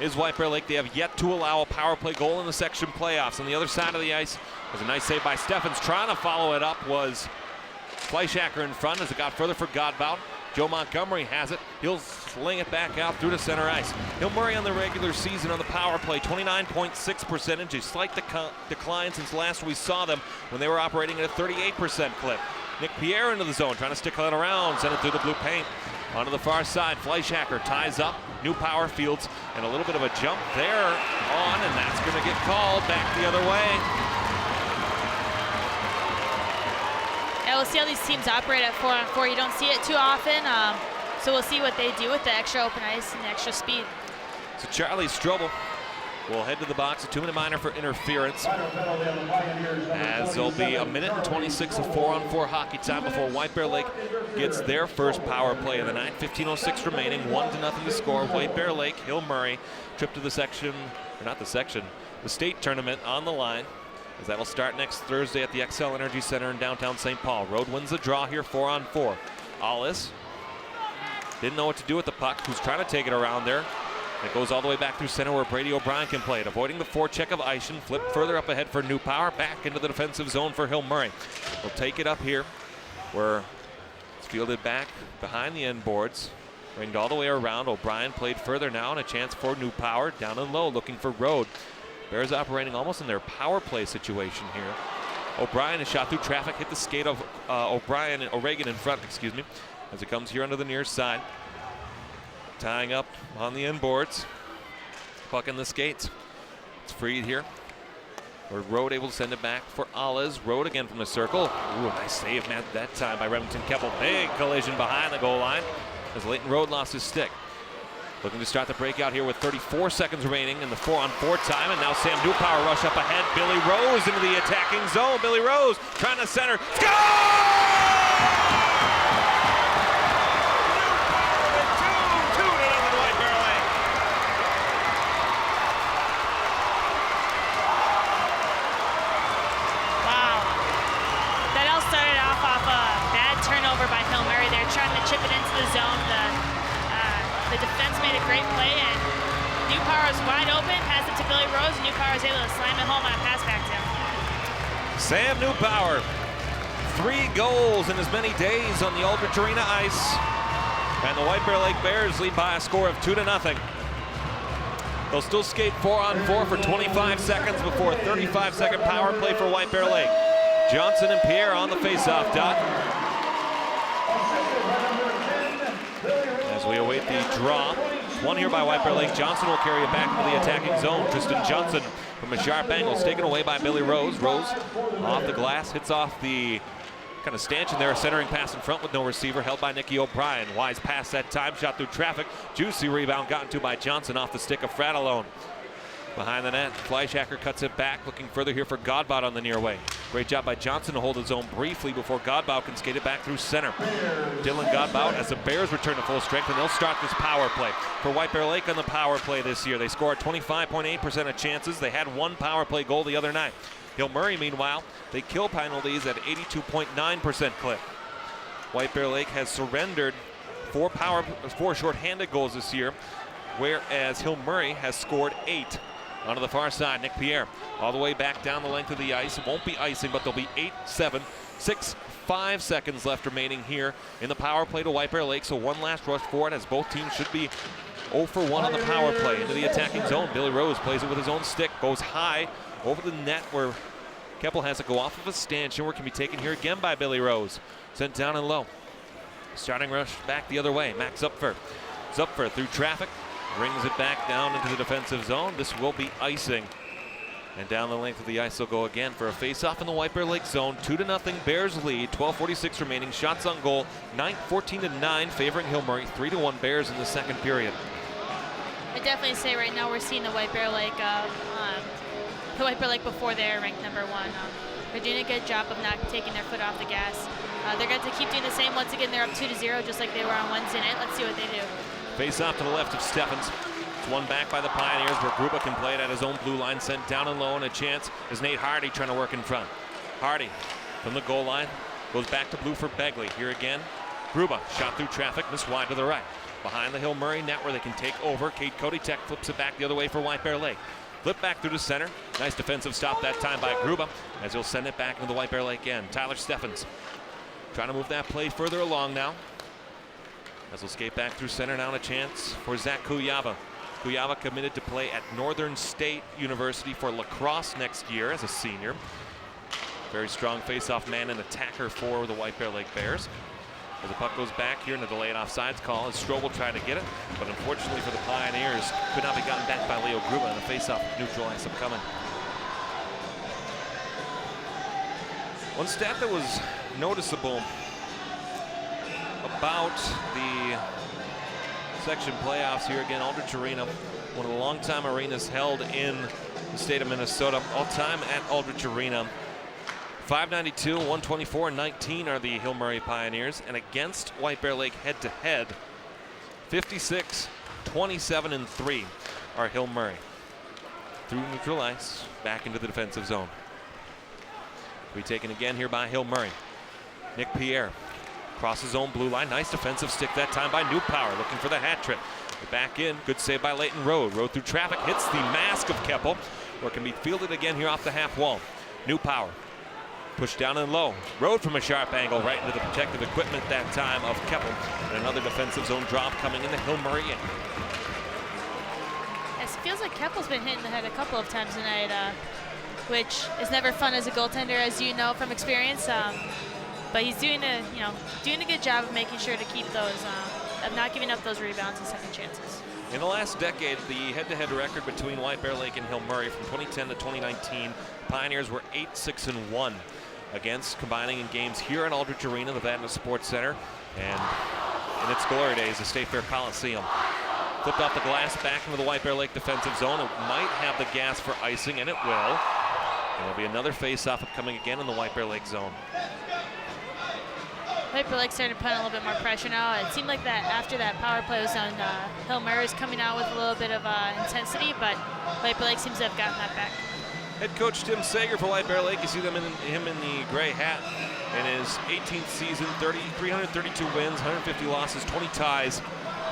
is White Bear Lake. They have yet to allow a power play goal in the section playoffs. On the other side of the ice was a nice save by Steffens. Trying to follow it up was Fleischhacker in front as it got further for Godbout. Joe Montgomery has it. He'll sling it back out through to center ice. Hill Murray on the regular season on the power play, 29.6%, a slight decline since last we saw them when they were operating at a 38% clip. Nick Pierre into the zone, trying to stick it around, send it through the blue paint. Onto the far side, Fleischhacker ties up, New Power Fields, and a little bit of a jump there on, and that's going to get called back the other way. Yeah, we'll see how these teams operate at 4-on-4. You don't see it too often, so we'll see what they do with the extra open ice and the extra speed. So Charlie Strobel will head to the box, a 2-minute minor for interference. As there'll be a minute and 26 of 4-on-4 hockey time before White Bear Lake gets their first power play of the night. 15:06 remaining, 1-0 to score. White Bear Lake, Hill Murray, trip to the state tournament on the line, as that'll start next Thursday at the Xcel Energy Center in downtown St. Paul. Road wins the draw here, 4-on-4. Allis didn't know what to do with the puck, who's trying to take it around there. It goes all the way back through center where Brady O'Brien can play it, avoiding the forecheck of Eischen. Flip further up ahead for New Power, back into the defensive zone for Hill Murray. We'll take it up here where it's fielded back behind the end boards. Ringed all the way around. O'Brien played further now, and a chance for New Power. Down and low, looking for Road. Bears operating almost in their power play situation here. O'Brien is shot through traffic, hit the skate of O'Regan in front, as it comes here under the near side. Tying up on the end boards. Puck in the skates. It's freed here. Road able to send it back for Allis. Road again from the circle. Ooh, nice save that time by Remington Keppel. Big collision behind the goal line as Leighton Road lost his stick. Looking to start the breakout here with 34 seconds remaining in the 4-on-4 time. And now Sam Newpower rush up ahead. Billy Rose into the attacking zone. Billy Rose trying to center. Score! Turnover by Hill Murray. They're trying to chip it into the zone. The defense made a great play, and Newpower is wide open, has it to Billy Rose. Newpower is able to slam it home on a pass back to him. Sam Newpower, 3 goals in as many days on the Aldrich Arena ice. And the White Bear Lake Bears lead by a score of 2-0. They'll still skate 4-on-4 for 25 seconds before a 35-second power play for White Bear Lake. Johnson and Pierre on the face-off dot. As we await the draw. One here by White Bear Lake. Johnson will carry it back into the attacking zone. Tristan Johnson from a sharp angle is taken away by Billy Rose. Rose off the glass, hits off the kind of stanchion there. A centering pass in front with no receiver, held by Nicky O'Brien. Wise pass that time, shot through traffic. Juicy rebound gotten to by Johnson off the stick of Fratellone. Behind the net, Fleischhacker cuts it back, looking further here for Godbout on the near way. Great job by Johnson to hold his own briefly before Godbout can skate it back through center. Dylan Godbout as the Bears return to full strength, and they'll start this power play. For White Bear Lake on the power play this year, they scored 25.8% of chances. They had 1 power play goal the other night. Hill Murray, meanwhile, they kill penalties at 82.9% clip. White Bear Lake has surrendered 4 shorthanded goals this year, whereas Hill Murray has scored 8. Onto the far side, Nick Pierre all the way back down the length of the ice. It won't be icing, but there'll be 5 seconds left remaining here in the power play to White Bear Lake. So one last rush for it, as both teams should be 0 for 1 on the power play. Into the attacking zone, Billy Rose plays it with his own stick, goes high over the net where Keppel has to go off of a stanchion, where it can be taken here again by Billy Rose. Sent down and low. Starting rush back the other way, Max Zupfer. Zupfer through traffic. Brings it back down into the defensive zone. This will be icing. And down the length of the ice they'll go again for a face-off in the White Bear Lake zone. 2-0 Bears lead. 12:46 remaining. Shots on goal. 14-9 favoring Hill Murray. 3-1 Bears in the second period. I definitely say right now we're seeing the White Bear Lake before they're ranked #1. They're doing a good job of not taking their foot off the gas. They're going to keep doing the same. Once again, they're up 2-0 just like they were on Wednesday night. Let's see what they do. Face off to the left of Steffens. It's one back by the Pioneers where Gruba can play it at his own blue line, sent down and low, and a chance is Nate Hardy trying to work in front. Hardy from the goal line goes back to blue for Begley. Here again, Gruba shot through traffic, missed wide to the right. Behind the Hill Murray net where they can take over. Kate Kotitek flips it back the other way for White Bear Lake. Flip back through the center. Nice defensive stop that time by Gruba as he'll send it back into the White Bear Lake end. Tyler Steffens trying to move that play further along now. As he'll skate back through center, now a chance for Zach Kuyava. Kuyava committed to play at Northern State University for lacrosse next year as a senior. Very strong face-off man and attacker for the White Bear Lake Bears. As the puck goes back here in the delayed offsides call, as Strobel tried to get it, but unfortunately for the Pioneers, could not be gotten back by Leo Gruba, and the face-off neutral ice upcoming. One stat that was noticeable about the section playoffs here again, Aldrich Arena, one of the longtime arenas held in the state of Minnesota. All time at Aldrich Arena, 592, 124, 19 are the Hill Murray Pioneers, and against White Bear Lake head-to-head, 56, 27, and 3 are Hill Murray. Through neutral ice, back into the defensive zone. Be taken again here by Hill Murray. Nick Pierre crosses his own blue line. Nice defensive stick that time by Newpower, looking for the hat trick. Back in, good save by Leighton Road. Road through traffic, hits the mask of Keppel, or can be fielded again here off the half wall. Newpower pushed down and low. Road from a sharp angle right into the protective equipment that time of Keppel. And another defensive zone drop coming in the Hill Murray end. It feels like Keppel's been hitting the head a couple of times tonight, which is never fun as a goaltender, as you know from experience. But he's doing a good job of making sure to keep those, of not giving up those rebounds and second chances. In the last decade, the head-to-head record between White Bear Lake and Hill Murray from 2010 to 2019, Pioneers were 8-6-1 against, combining in games here at Aldrich Arena, the Vadna Sports Center, and in its glory days, the State Fair Coliseum. Flipped off the glass back into the White Bear Lake defensive zone. It might have the gas for icing, and it will. And there'll be another face-off upcoming again in the White Bear Lake zone. White Bear Lake starting to put on a little bit more pressure now. It seemed like that after that power play was on, Hill Murray was coming out with a little bit of intensity, but White Bear Lake seems to have gotten that back. Head coach Tim Sager for White Bear Lake. You see him in the gray hat. In his 18th season, 332 wins, 150 losses, 20 ties,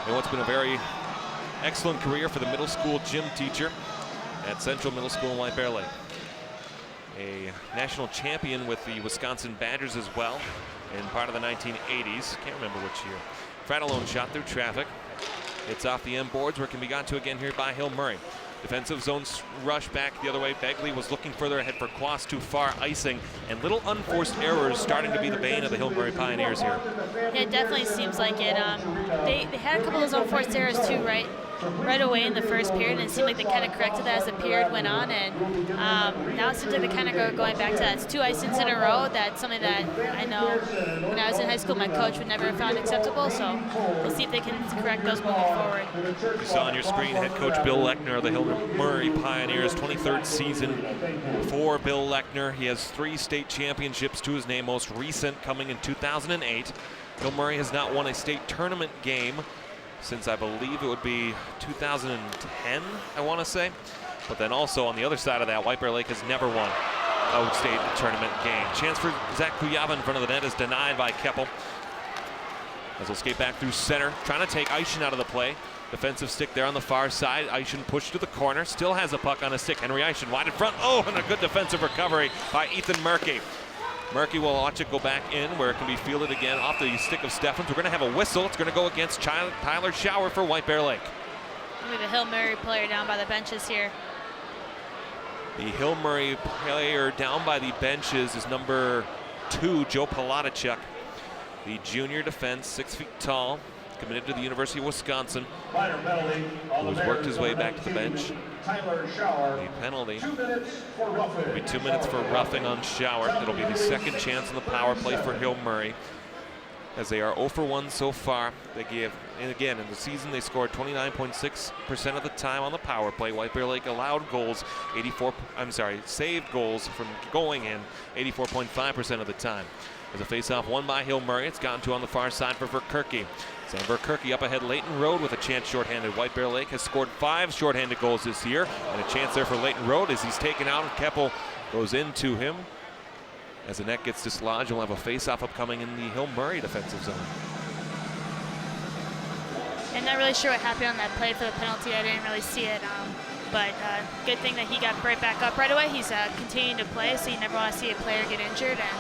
and what's been a very excellent career for the middle school gym teacher at Central Middle School in White Bear Lake. A national champion with the Wisconsin Badgers as well in part of the 1980s. Can't remember which year. Fratellone shot through traffic. It's off the end boards where it can be got to again here by Hill Murray. Defensive zone rush back the other way. Begley was looking further ahead for Quast, too far icing, and little unforced errors starting to be the bane of the Hill Murray Pioneers here. Yeah, it definitely seems like it. They had a couple of those unforced errors too, right away in the first period, and it seemed like they kind of corrected that as the period went on, and now it seems like they kind of go going back to that. It's 2 icings in a row. That's something that I know when I was in high school, my coach would never have found acceptable, so we'll see if they can correct those moving forward. You saw on your screen head coach Bill Lechner of the Hill Murray Pioneers, 23rd season for Bill Lechner. He has 3 state championships to his name, most recent coming in 2008. Hill Murray has not won a state tournament game since I believe it would be 2010, I want to say. But then also on the other side of that, White Bear Lake has never won a state tournament game. Chance for Zach Kuyava in front of the net is denied by Keppel. As he'll skate back through center, trying to take Eischen out of the play. Defensive stick there on the far side. Eischen pushed to the corner, still has a puck on his stick. Henry Eischen wide in front. Oh, and a good defensive recovery by Ethan Murky. Murky will watch it go back in where it can be fielded again off the stick of Steffens. We're going to have a whistle. It's going to go against Tyler Schauer for White Bear Lake. Maybe the Hill Murray player down by the benches here. The Hill Murray player down by the benches is number 2, Joe Palatichuk. The junior defense, 6 feet tall, committed to the University of Wisconsin, who's worked his way back to the bench. The penalty will be 2 minutes for roughing on Schauer. It'll be the second chance in the power play for Hill Murray, as they are 0 for 1 so far. They gave, and again, in the season they scored 29.6% of the time on the power play. White Bear Lake allowed goals, saved goals from going in 84.5% of the time. As a face-off won by Hill Murray, it's gotten to on the far side for Verkerke. Sam Verkerke up ahead, Leighton Road with a chance shorthanded. White Bear Lake has scored 5 shorthanded goals this year, and a chance there for Leighton Road as he's taken out and Keppel goes into him. As the net gets dislodged, we'll have a face-off upcoming in the Hill Murray defensive zone. I'm not really sure what happened on that play for the penalty. I didn't really see it, but good thing that he got right back up right away. He's continuing to play, so you never want to see a player get injured, and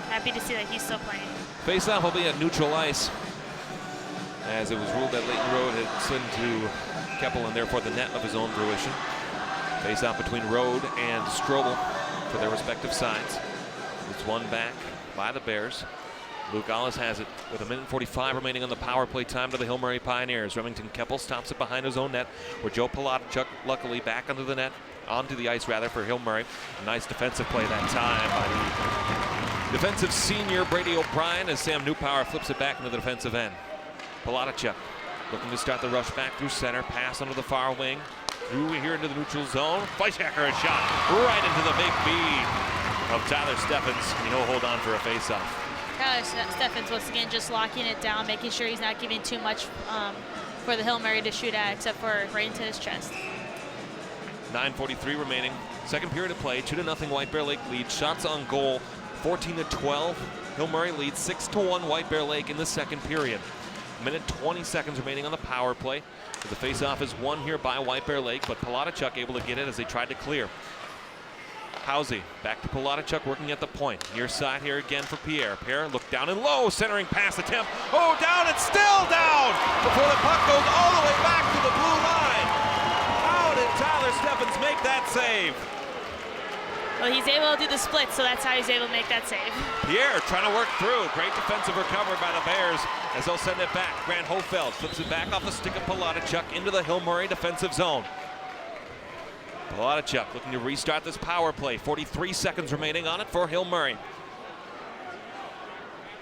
happy to see that he's still playing. Face-off will be at neutral ice, as it was ruled that Leighton Road had slid to Keppel and therefore the net of his own fruition. Face-off between Road and Strobel for their respective sides. It's won back by the Bears. Luke Ollis has it with 1:45 remaining on the power play time to the Hill Murray Pioneers. Remington Keppel stops it behind his own net, where Joe Palatichuk luckily back onto the ice for Hill Murray. A nice defensive play that time by the defensive senior Brady O'Brien as Sam Newpower flips it back into the defensive end. Palatichuk looking to start the rush back through center, pass under the far wing, through here into the neutral zone. Fleischhacker a shot right into the big B of Tyler Steffens, and he'll hold on for a face-off. Tyler Steffens once again just locking it down, making sure he's not giving too much for the Hill Murray to shoot at, except for right into his chest. 9:43 remaining. Second period of play. 2-0 White Bear Lake lead. Shots on goal 14-12. Hill Murray leads 6-1 White Bear Lake in the second period. Minute 20 seconds remaining on the power play. The face-off is won here by White Bear Lake, but Palatichuk able to get it as they tried to clear. Housey back to Palatichuk working at the point. Near side here again for Pierre. Pierre looked down and low, centering pass attempt. Oh, down, it's still down before the puck goes all the way back to the blue line. How did Tyler Steffens make that save? Well, he's able to do the split, so that's how he's able to make that save. Pierre trying to work through. Great defensive recovery by the Bears as they'll send it back. Grant Hofeld flips it back off the stick of Palatichuk into the Hill Murray defensive zone. Palatichuk looking to restart this power play. 43 seconds remaining on it for Hill Murray.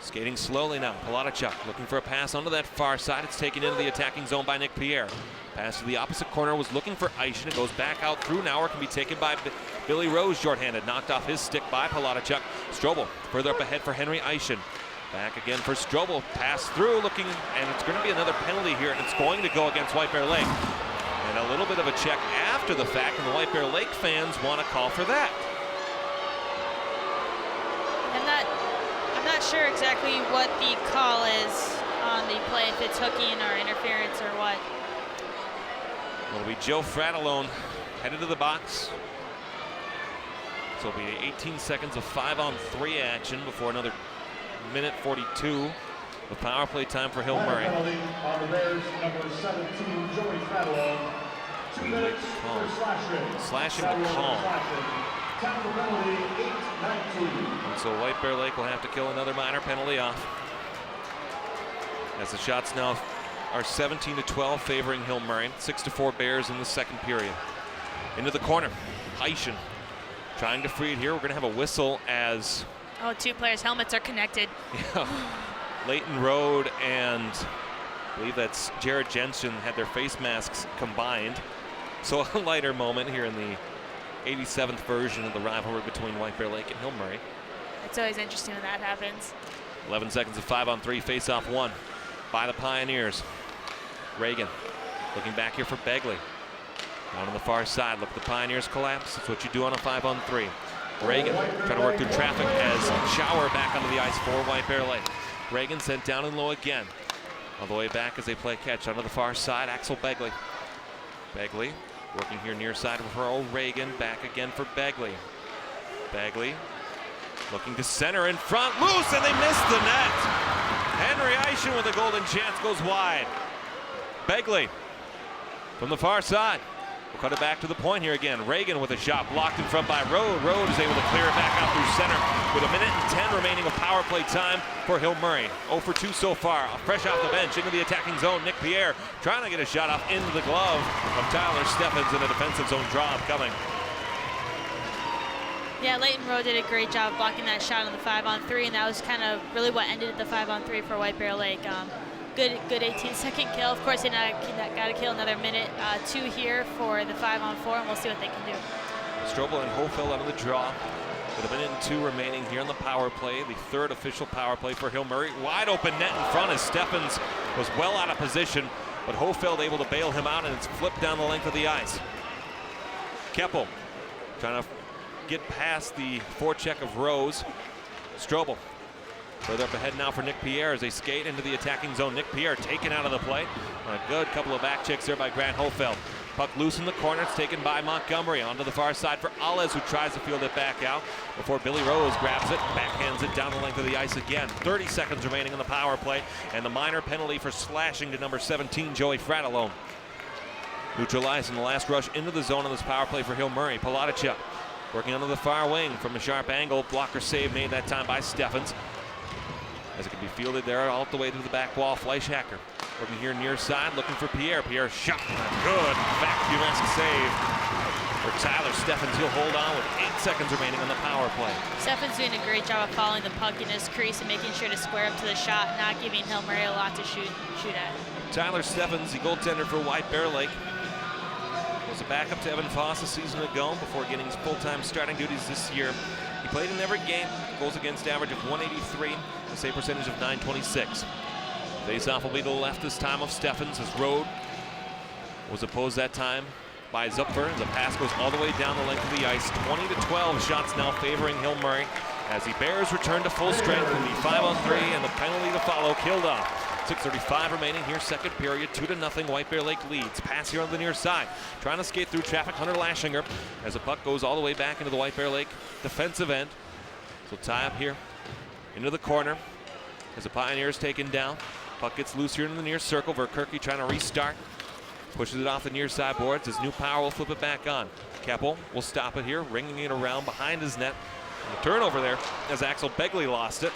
Skating slowly now. Palachuk looking for a pass onto that far side. It's taken into the attacking zone by Nick Pierre. Pass to the opposite corner was looking for Eischen. It goes back out through now, or can be taken by Billy Rose, shorthanded. Knocked off his stick by Palachuk. Strobel further up ahead for Henry Eischen. Back again for Strobel. Pass through looking, and it's going to be another penalty here, and it's going to go against White Bear Lake. And a little bit of a check after the fact, and the White Bear Lake fans want to call for that. I'm not sure exactly what the call is on the play, if it's hooking or interference or what. It'll be Joe Fratellone headed to the box. So it'll be 18 seconds of 5-on-3 action before another minute 42 of power play time for Hill Murray. Penalty on the Bears, number 17, Joey Fratellone. 2 minutes for slashing. Slashing to calm. Tackle penalty, 8-19. And so White Bear Lake will have to kill another minor penalty off, as the shots now are 17-12 favoring Hill Murray. 6-4 Bears in the second period. Into the corner, Eischen trying to free it here. We're going to have a whistle as... Oh, 2 players' helmets are connected. Yeah. Leighton Road and I believe that's Jared Jensen had their face masks combined. So a lighter moment here in the 87th version of the rivalry between White Bear Lake and Hill Murray. It's always interesting when that happens. 11 seconds of 5-on-3, face-off 1 by the Pioneers. Reagan looking back here for Begley. Down on the far side, look at the Pioneers collapse. That's what you do on a 5-on-3. Reagan trying to work through traffic as Shower back onto the ice for White Bear Lake. Reagan sent down and low again. All the way back as they play catch onto the far side, Axel Begley. Begley working here near side for old Reagan, back again for Begley. Begley looking to center in front, loose, and they missed the net. Henry Eischen with a golden chance goes wide. Begley from the far side. We'll cut it back to the point here again. Reagan with a shot blocked in front by Rode. Rode is able to clear it back out through center with 1 minute and 10 remaining of power play time for Hill Murray. 0 for 2 so far. Fresh off the bench into the attacking zone. Nick Pierre trying to get a shot off into the glove of Tyler Steffens, in a defensive zone draw coming. Yeah, Leighton Rowe did a great job blocking that shot on the 5-on-3, and that was kind of really what ended the 5-on-3 for White Bear Lake. Good 18-second kill. Of course, they got to kill another minute 2 here for the 5-on-4, and we'll see what they can do. Strobel and Hofeld out of the draw with 1 minute and 2 remaining here on the power play. The 3rd official power play for Hill Murray. Wide open net in front as Steffens was well out of position, but Hofeld able to bail him out, and it's flipped down the length of the ice. Keppel trying to get past the forecheck of Rose. Strobel further up ahead now for Nick Pierre as they skate into the attacking zone. Nick Pierre taken out of the play. A good couple of back checks there by Grant Hofeld. Puck loose in the corner. It's taken by Montgomery onto the far side for Alez, who tries to field it back out before Billy Rose grabs it, backhands it down the length of the ice again. 30 seconds remaining in the power play, and the minor penalty for slashing to number 17, Joey Fratellone. Neutralized in the last rush into the zone on this power play for Hill Murray. Palachuk working onto the far wing from a sharp angle. Blocker save made that time by Steffens, as it can be fielded there all the way to the back wall. Fleischhacker working here near side, looking for Pierre. Pierre shot, good vacuum-esque save for Tyler Steffens. He'll hold on with 8 seconds remaining on the power play. Steffens doing a great job of following the puck in his crease and making sure to square up to the shot, not giving Hill Murray a lot to shoot at. Tyler Steffens, the goaltender for White Bear Lake, was a backup to Evan Foss a season ago before getting his full-time starting duties this year. He played in every game, goals against average of 183, a save percentage of 926. Face-off will be to the left this time of Steffens, as Rode was opposed that time by Zupfer. The pass goes all the way down the length of the ice. 20-12 shots now favoring Hill Murray as the Bears return to full strength in the 5-on-3, and the penalty to follow killed off. 6:35 remaining here, second period. 2-0 White Bear Lake leads. Pass here on the near side. Trying to skate through traffic, Hunter Lashinger, as the puck goes all the way back into the White Bear Lake defensive end. So tie up here into the corner as the Pioneers taken down. Puck gets loose here in the near circle. Verkerke trying to restart. Pushes it off the near side boards as New Power will flip it back on. Keppel will stop it here, ringing it around behind his net. And a turnover there as Axel Begley lost it.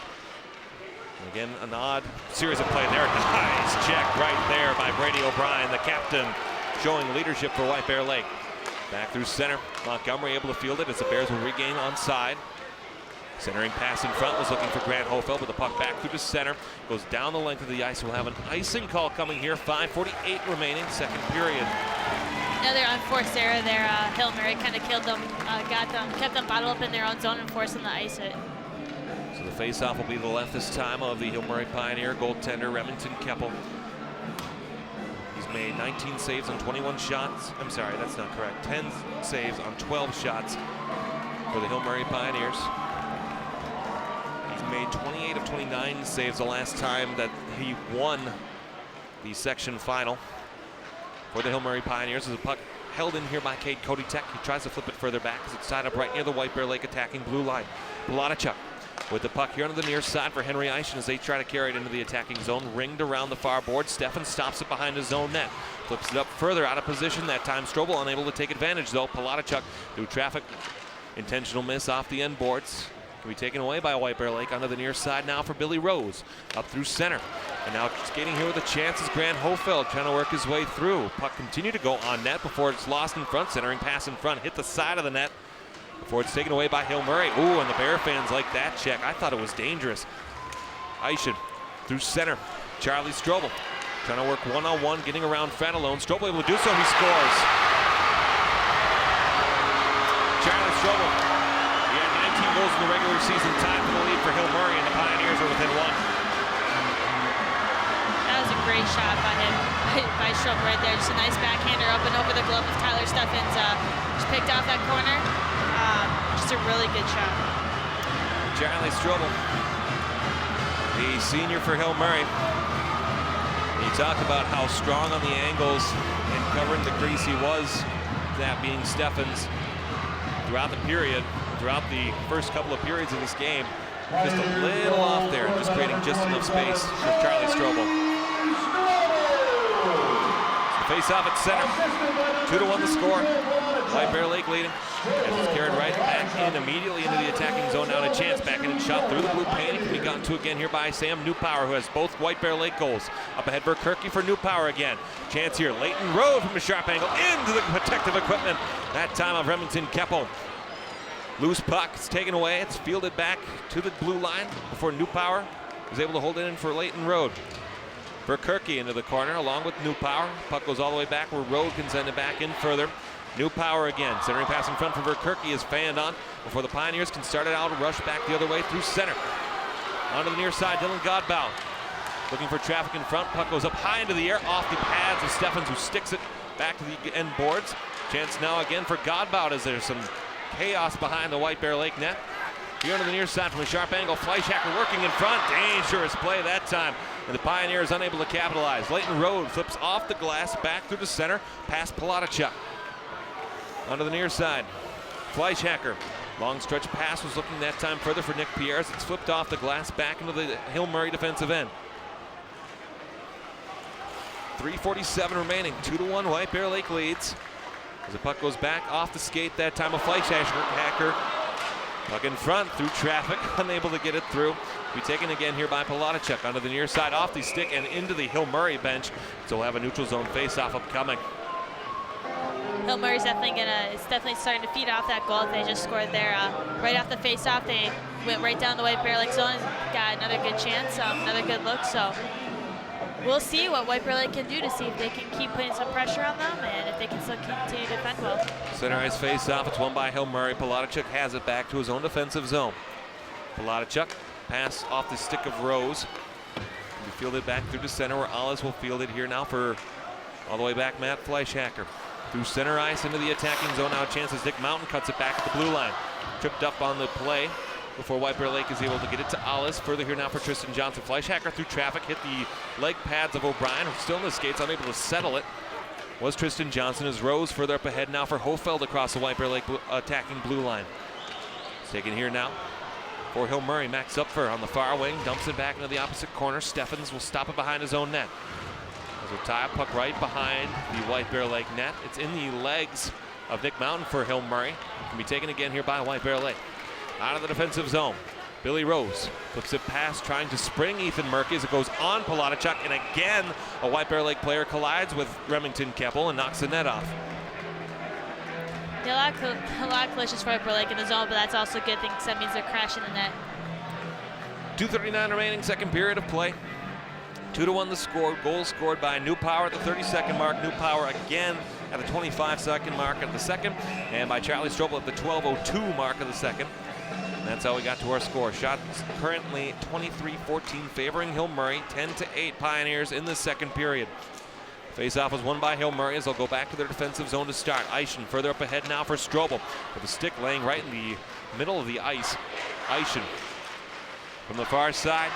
And again, an odd series of play there. Nice check right there by Brady O'Brien, the captain, showing leadership for White Bear Lake. Back through center. Montgomery able to field it as the Bears will regain onside. Centering pass in front was looking for Grant Hofeld, but the puck back through to center. Goes down the length of the ice. We'll have an icing call coming here. 5:48 remaining, second period. Another unforced error there. Hill Murray kind of killed them, kept them bottled up in their own zone and forced them to ice it. So the face-off will be to the left this time of the Hill Murray Pioneer goaltender Remington Keppel. He's made 19 saves on 21 shots. I'm sorry, that's not correct. 10 saves on 12 shots for the Hill Murray Pioneers. He's made 28 of 29 saves the last time that he won the section final for the Hill Murray Pioneers. As a puck held in here by Cade Koditek. He tries to flip it further back as it's tied up right near the White Bear Lake attacking blue line. Palatichuk with the puck here on the near side for Henry Eischen as they try to carry it into the attacking zone. Ringed around the far board. Stefan stops it behind his zone net. Flips it up further out of position. That time Strobel unable to take advantage though. Palatichuk through traffic. Intentional miss off the end boards. Can be taken away by White Bear Lake onto the near side now for Billy Rose. Up through center. And now skating here with a chance is Grant Hofeld trying to work his way through. Puck continued to go on net before it's lost in front. Centering pass in front. Hit the side of the net before it's taken away by Hill Murray. Ooh, and the Bear fans like that check. I thought it was dangerous. Eischen through center. Charlie Strobel trying to work one-on-one, getting around Fenelon. Strobel able to do so. He scores. Charlie Strobel. He had 19 goals in the regular season. Time for the lead for Hill Murray, and the Pioneers are within one. That was a great shot by him, by Strobel right there. Just a nice backhander up and over the glove of Tyler Steffens. Just picked off that corner. Just a really good shot. Charlie Strobel, the senior for Hill Murray. He talked about how strong on the angles and covering the crease he was, that being Steffens, throughout the period, throughout the first couple of periods of this game. Just a little off there, just creating just enough space for Charlie Strobel. Face off at center. 2-1 the score. White Bear Lake leading. As it's carried right back in immediately into the attacking zone. Now a chance. Backhand shot through the blue paint. It can be gotten to again here by Sam Newpower, who has both White Bear Lake goals. Up ahead for Kirky for Newpower again. Chance here. Leighton Rowe from a sharp angle into the protective equipment. That time of Remington Keppel. Loose puck. It's taken away. It's fielded back to the blue line before Newpower is able to hold it in for Leighton Rowe. For Kirky into the corner along with Newpower. Puck goes all the way back where Rowe can send it back in further. Newpower again. Centering pass in front for Verkirky is fanned on before the Pioneers can start it out and rush back the other way through center. Onto the near side, Dylan Godbout. Looking for traffic in front. Puck goes up high into the air off the pads of Steffens, who sticks it back to the end boards. Chance now again for Godbout as there's some chaos behind the White Bear Lake net. Here on the near side from a sharp angle. Fleischhacker working in front. Dangerous play that time. And the Pioneers unable to capitalize. Leighton Rowe flips off the glass back through the center. Past Palatichuk. Onto the near side. Fleischhacker. Long stretch pass was looking that time further for Nick Pierre. It's flipped off the glass back into the Hill Murray defensive end. 3:47 remaining. 2-1 White Bear Lake leads. As the puck goes back off the skate that time of Fleischhacker. Puck in front through traffic, unable to get it through. Be taken again here by Palatichuk onto the near side, off the stick and into the Hill Murray bench. So we'll have a neutral zone face-off upcoming. Hill Murray's definitely starting to feed off that goal that they just scored there. Right off the face-off, they went right down the White Bear Lake zone and got another good chance, another good look. So we'll see what White Bear Lake can do to see if they can keep putting some pressure on them and if they can still continue to defend well. Center ice face-off. It's won by Hill Murray. Palatichuk has it back to his own defensive zone. Palatichuk pass off the stick of Rose. Be fielded back through to center where Alice will field it here now for all the way back Matt Fleischhacker. Through center ice into the attacking zone. Now a chance as Dick Mountain cuts it back at the blue line. Tripped up on the play before White Bear Lake is able to get it to Alice. Further here now for Tristan Johnson. Fleischhacker through traffic, hit the leg pads of O'Brien, who's still in the skates, unable to settle it. Was Tristan Johnson as Rose further up ahead now for Hofeld across the White Bear Lake attacking blue line. It's taken here now for Hill Murray. Max Upfer on the far wing, dumps it back into the opposite corner. Steffens will stop it behind his own net. As a tie puck right behind the White Bear Lake net. It's in the legs of Nick Mountain for Hill Murray. Can be taken again here by White Bear Lake. Out of the defensive zone. Billy Rose flips it past, trying to spring Ethan Murky as it goes on Palatichuk, and again a White Bear Lake player collides with Remington Keppel and knocks the net off. Yeah, a lot of collisions for White Lake in the zone, but that's also a good thing because that means they're crashing the net. 2:39 remaining, second period of play. 2-1 the score. Goal scored by New Power at the 30-second mark. New Power again at the 25-second mark of the second, and by Charlie Strobel at the 12:02 mark of the second. And that's how we got to our score. Shots currently 23-14 favoring Hill Murray. 10-8 Pioneers in the second period. Face-off was won by Hill Murray as they'll go back to their defensive zone to start. Eischen further up ahead now for Strobel, with the stick laying right in the middle of the ice. Eischen from the far side,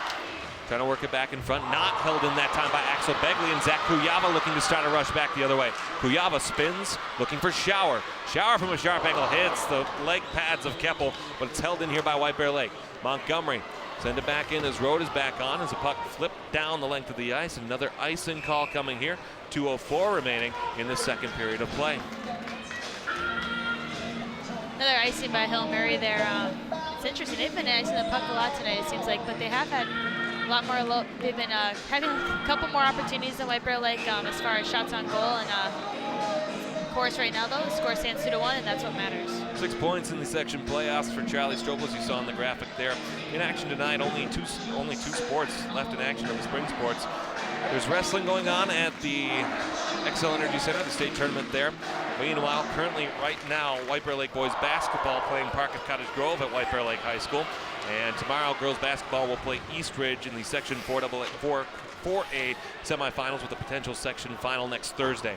trying to work it back in front. Not held in that time by Axel Begley, and Zach Kuyava looking to start a rush back the other way. Kuyava spins, looking for Schauer. Schauer from a sharp angle hits the leg pads of Keppel, but it's held in here by White Bear Lake. Montgomery send it back in as Road is back on as the puck flipped down the length of the ice. Another icing call coming here. 2:04 remaining in the second period of play. Another icing by Hill Murray there. It's interesting. They've been icing the puck a lot tonight, it seems like, but they have had a lot more. They've been having a couple more opportunities than White Bear Lake as far as shots on goal. And of course, right now though, the score stands 2-1, and that's what matters. 6 points in the section playoffs for Charlie Strobel, as you saw in the graphic there. In action tonight, only two sports left in action of the spring sports. There's wrestling going on at the Xcel Energy Center, the state tournament there. Meanwhile, currently right now, White Bear Lake boys basketball playing Park of Cottage Grove at White Bear Lake High School. And tomorrow, girls basketball will play East Ridge in the Section 4A semifinals with a potential section final next Thursday.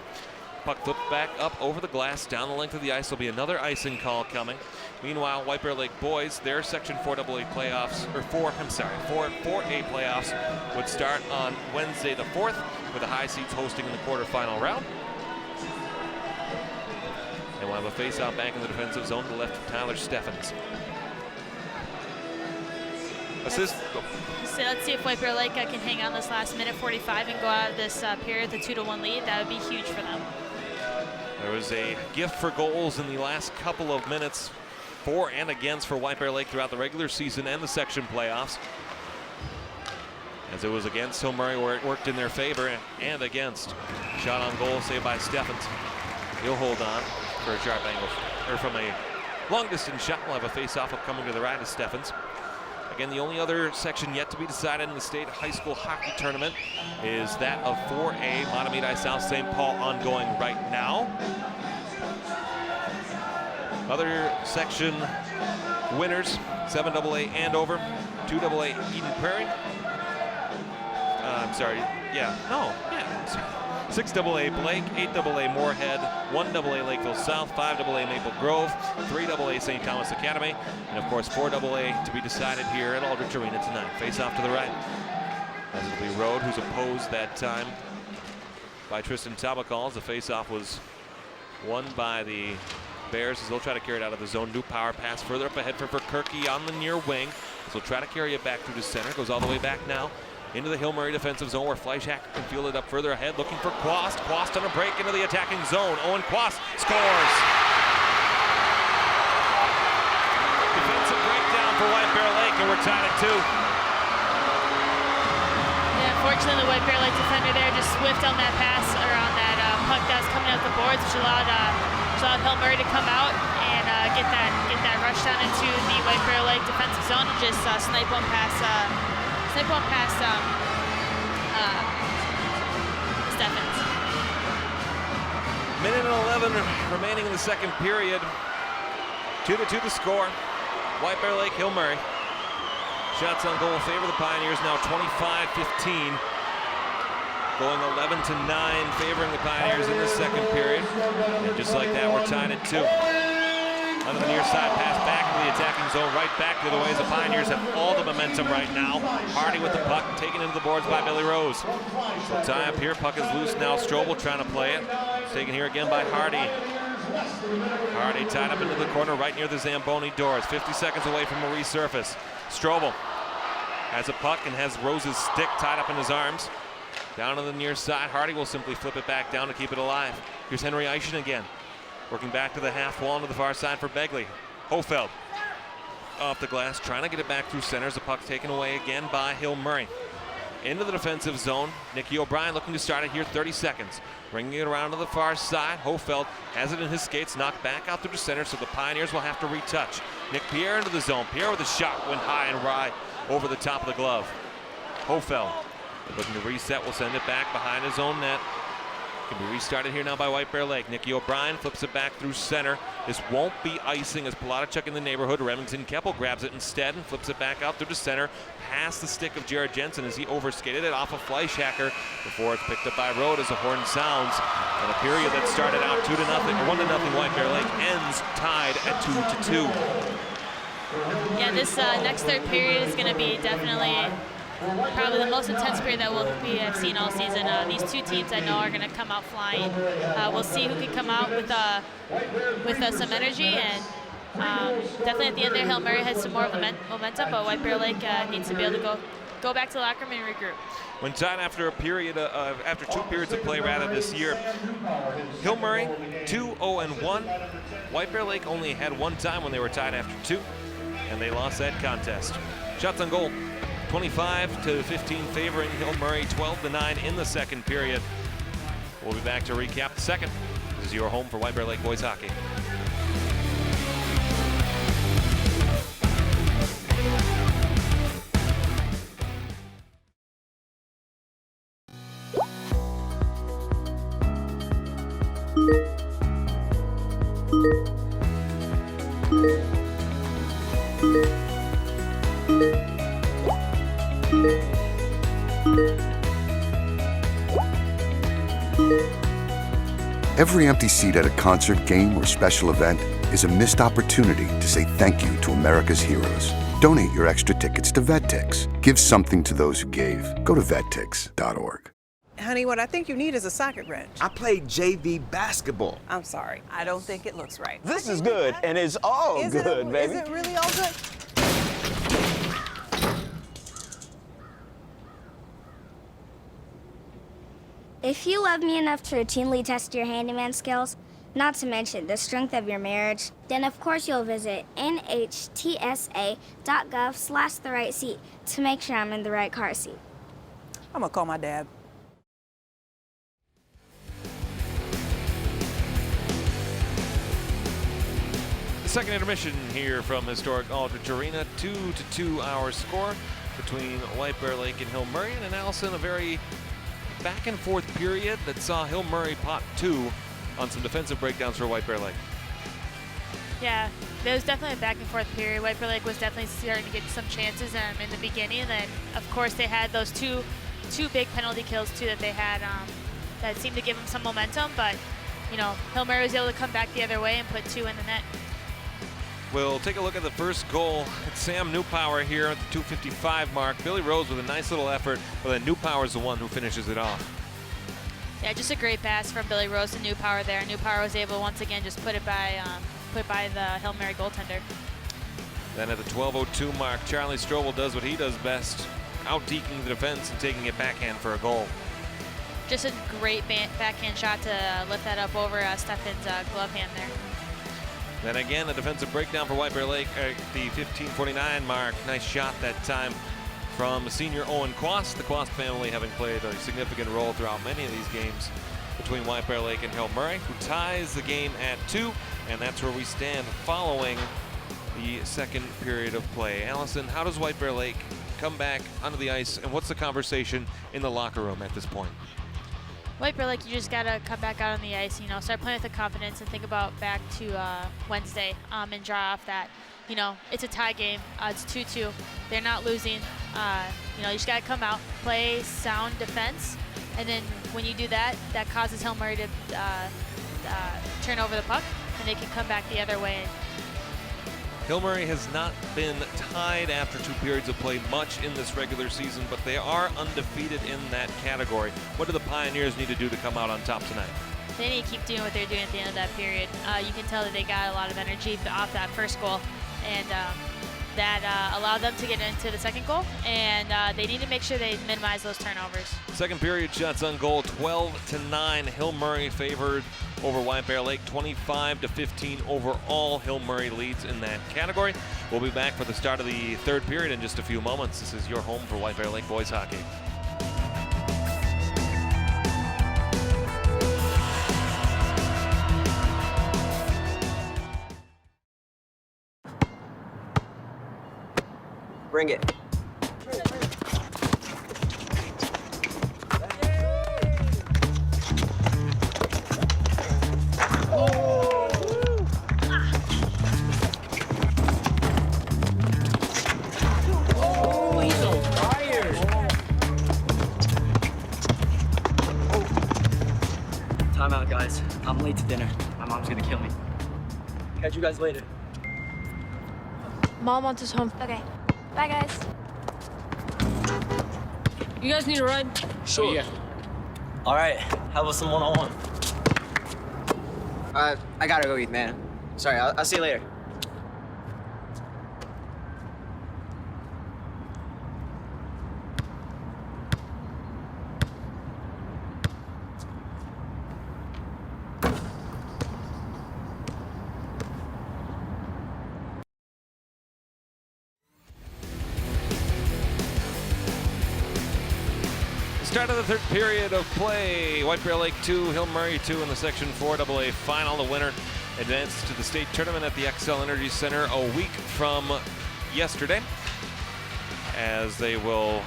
Puck flipped back up over the glass, down the length of the ice. There'll be another icing call coming. Meanwhile, White Bear Lake boys, their Section 4AA playoffs, 4A playoffs would start on Wednesday the 4th, with the high seeds hosting in the quarterfinal round. And we'll have a face-off back in the defensive zone to the left of Tyler Steffens. Assist. So let's see if White Bear Lake can hang on this last minute 45 and go out of this period with a 2-1 lead. That would be huge for them. There was a gift for goals in the last couple of minutes, for and against for White Bear Lake throughout the regular season and the section playoffs. As it was against Hill Murray where it worked in their favor, and against. Shot on goal saved by Steffens. He'll hold on for a sharp angle, or from a long distance shot. We'll have a face-off upcoming to the right of Steffens. Again, the only other section yet to be decided in the state high school hockey tournament is that of 4A, Matamidi South St. Paul, ongoing right now. Other section winners, 7AA Andover, 2AA Eden Prairie. 6AA Blake, 8AA Moorhead, 1AA Lakeville South, 5AA Maple Grove, 3AA St. Thomas Academy, and of course 4AA to be decided here at Aldrich Arena tonight. Face off to the right, as it'll be Road, who's opposed that time by Tristan Tabacals. The face-off was won by the Bears as they'll try to carry it out of the zone. New Power pass further up ahead for Kirky on the near wing. So try to carry it back through the center. Goes all the way back now into the Hill Murray defensive zone where Fleischhacker can field it up further ahead, looking for Quast. Quast on a break into the attacking zone. Owen Quast scores. Defensive breakdown for White Bear Lake, and we're tied at 2. Yeah, unfortunately, the White Bear Lake defender there just whiffed on that pass, or on that puck that was coming out the boards, which allowed Hill Murray to come out and get that rush down into the White Bear Lake defensive zone and just snipe one past Steffens. Minute and 11 remaining in the second period. 2-2 the score. White Bear Lake, Hill Murray. Shots on goal favor the Pioneers now 25-15. Going 11-9, favoring the Pioneers in the second period. And just like that, we're tied at 2. Under the near side pass back into the attacking zone, right back the other way as the Pioneers have all the momentum right now. Hardy with the puck, taken into the boards by Billy Rose. So tie up here, puck is loose now. Strobel trying to play it. It's taken here again by Hardy. Hardy tied up into the corner right near the Zamboni doors. 50 seconds away from a resurface. Strobel has a puck and has Rose's stick tied up in his arms. Down on the near side, Hardy will simply flip it back down to keep it alive. Here's Henry Eischen again. Working back to the half wall to the far side for Begley. Hofeld off the glass, trying to get it back through center as the puck taken away again by Hill Murray. into the defensive zone. Nicky O'Brien looking to start it here, 30 seconds. Bringing it around to the far side. Hofeld has it in his skates, knocked back out through the center, so the Pioneers will have to retouch. Nick Pierre into the zone. Pierre with a shot, went high and wide over the top of the glove. Hofeld looking to reset, will send it back behind his own net. Can be restarted here now by White Bear Lake. Nicky O'Brien flips it back through center. This won't be icing as Palatichuk in the neighborhood. Remington Keppel grabs it instead and flips it back out through the center. Past the stick of Jared Jensen as he overskated it off of Fleischhacker before it's picked up by Rode as the horn sounds. And a period that started out 2-0, 1-0 White Bear Lake ends tied at 2-2. Yeah, this next third period is going to be definitely probably the most intense period that we have seen all season. These two teams I know are going to come out flying. We'll see who can come out with some energy, and definitely at the end there, Hail Mary has some more momentum, but White Bear Lake needs to be able to go back to the locker room and regroup. When tied after after 2 periods of play this year, Hill Murray 2-0-1. White Bear Lake only had one time when they were tied after 2, and they lost that contest. Shots on goal, 25-15 favoring Hill Murray, 12-9 in the second period. We'll be back to recap the second. This is your home for White Bear Lake boys hockey. Every empty seat at a concert, game, or special event is a missed opportunity to say thank you to America's heroes. Donate your extra tickets to VetTix. Give something to those who gave. Go to vettix.org. Honey, what I think you need is a socket wrench. I played JV basketball. I'm sorry, I don't think it looks right. This is good, and it's all good, baby. Is it really all good? If you love me enough to routinely test your handyman skills, not to mention the strength of your marriage, then of course you'll visit nhtsa.gov/therightseat to make sure I'm in the right car seat. I'm gonna call my dad. The second intermission here from historic Aldrich Arena, 2-2 our score between White Bear Lake and Hill Murray. And Allison, a very back and forth period that saw Hill Murray pot 2 on some defensive breakdowns for White Bear Lake. Yeah, there was definitely a back and forth period. White Bear Lake was definitely starting to get some chances in the beginning, and then of course they had those two big penalty kills too that they had that seemed to give them some momentum. But you know, Hill Murray was able to come back the other way and put 2 in the net. We'll take a look at the first goal. It's Sam Newpower here at the 2:55 mark. Billy Rose with a nice little effort, but then Newpower is the one who finishes it off. Yeah, just a great pass from Billy Rose to Newpower there. Newpower was able once again just put it by the Hail Mary goaltender. Then at the 12:02 mark, Charlie Strobel does what he does best, out-deking the defense and taking it backhand for a goal. Just a great backhand shot to lift that up over Steffen's glove hand there. Then again, a defensive breakdown for White Bear Lake at the 15:49 mark. Nice shot that time from senior Owen Quast. The Quast family having played a significant role throughout many of these games between White Bear Lake and Hill Murray, who ties the game at 2, and that's where we stand following the second period of play. Allison, how does White Bear Lake come back onto the ice, and what's the conversation in the locker room at this point? White Bear Lake, you just gotta come back out on the ice, you know, start playing with the confidence and think about back to Wednesday and draw off that. You know, it's a tie game, it's 2-2. They're not losing. You know, you just gotta come out, play sound defense, and then when you do that, that causes Hill Murray to turn over the puck, and they can come back the other way. Hill Murray has not been tied after 2 periods of play much in this regular season, but they are undefeated in that category. What do the Pioneers need to do to come out on top tonight? They need to keep doing what they're doing at the end of that period. You can tell that they got a lot of energy off that first goal, and that allowed them to get into the second goal, and they need to make sure they minimize those turnovers. Second period shots on goal, 12-9. Hill Murray favored over White Bear Lake, 25-15 overall. Hill Murray leads in that category. We'll be back for the start of the third period in just a few moments. This is your home for White Bear Lake boys hockey. Bring it. Time out, guys. I'm late to dinner. My mom's gonna kill me. Catch you guys later. Mom wants us home. Okay. Bye, guys. You guys need a ride? Sure. Yeah. All right. How about some one-on-one? I gotta go eat, man. Sorry, I'll see you later. Start of the third period of play. White Bear Lake 2, Hill Murray 2 in the Section 4 AA final. The winner advances to the state tournament at the Xcel Energy Center a week from yesterday, as they will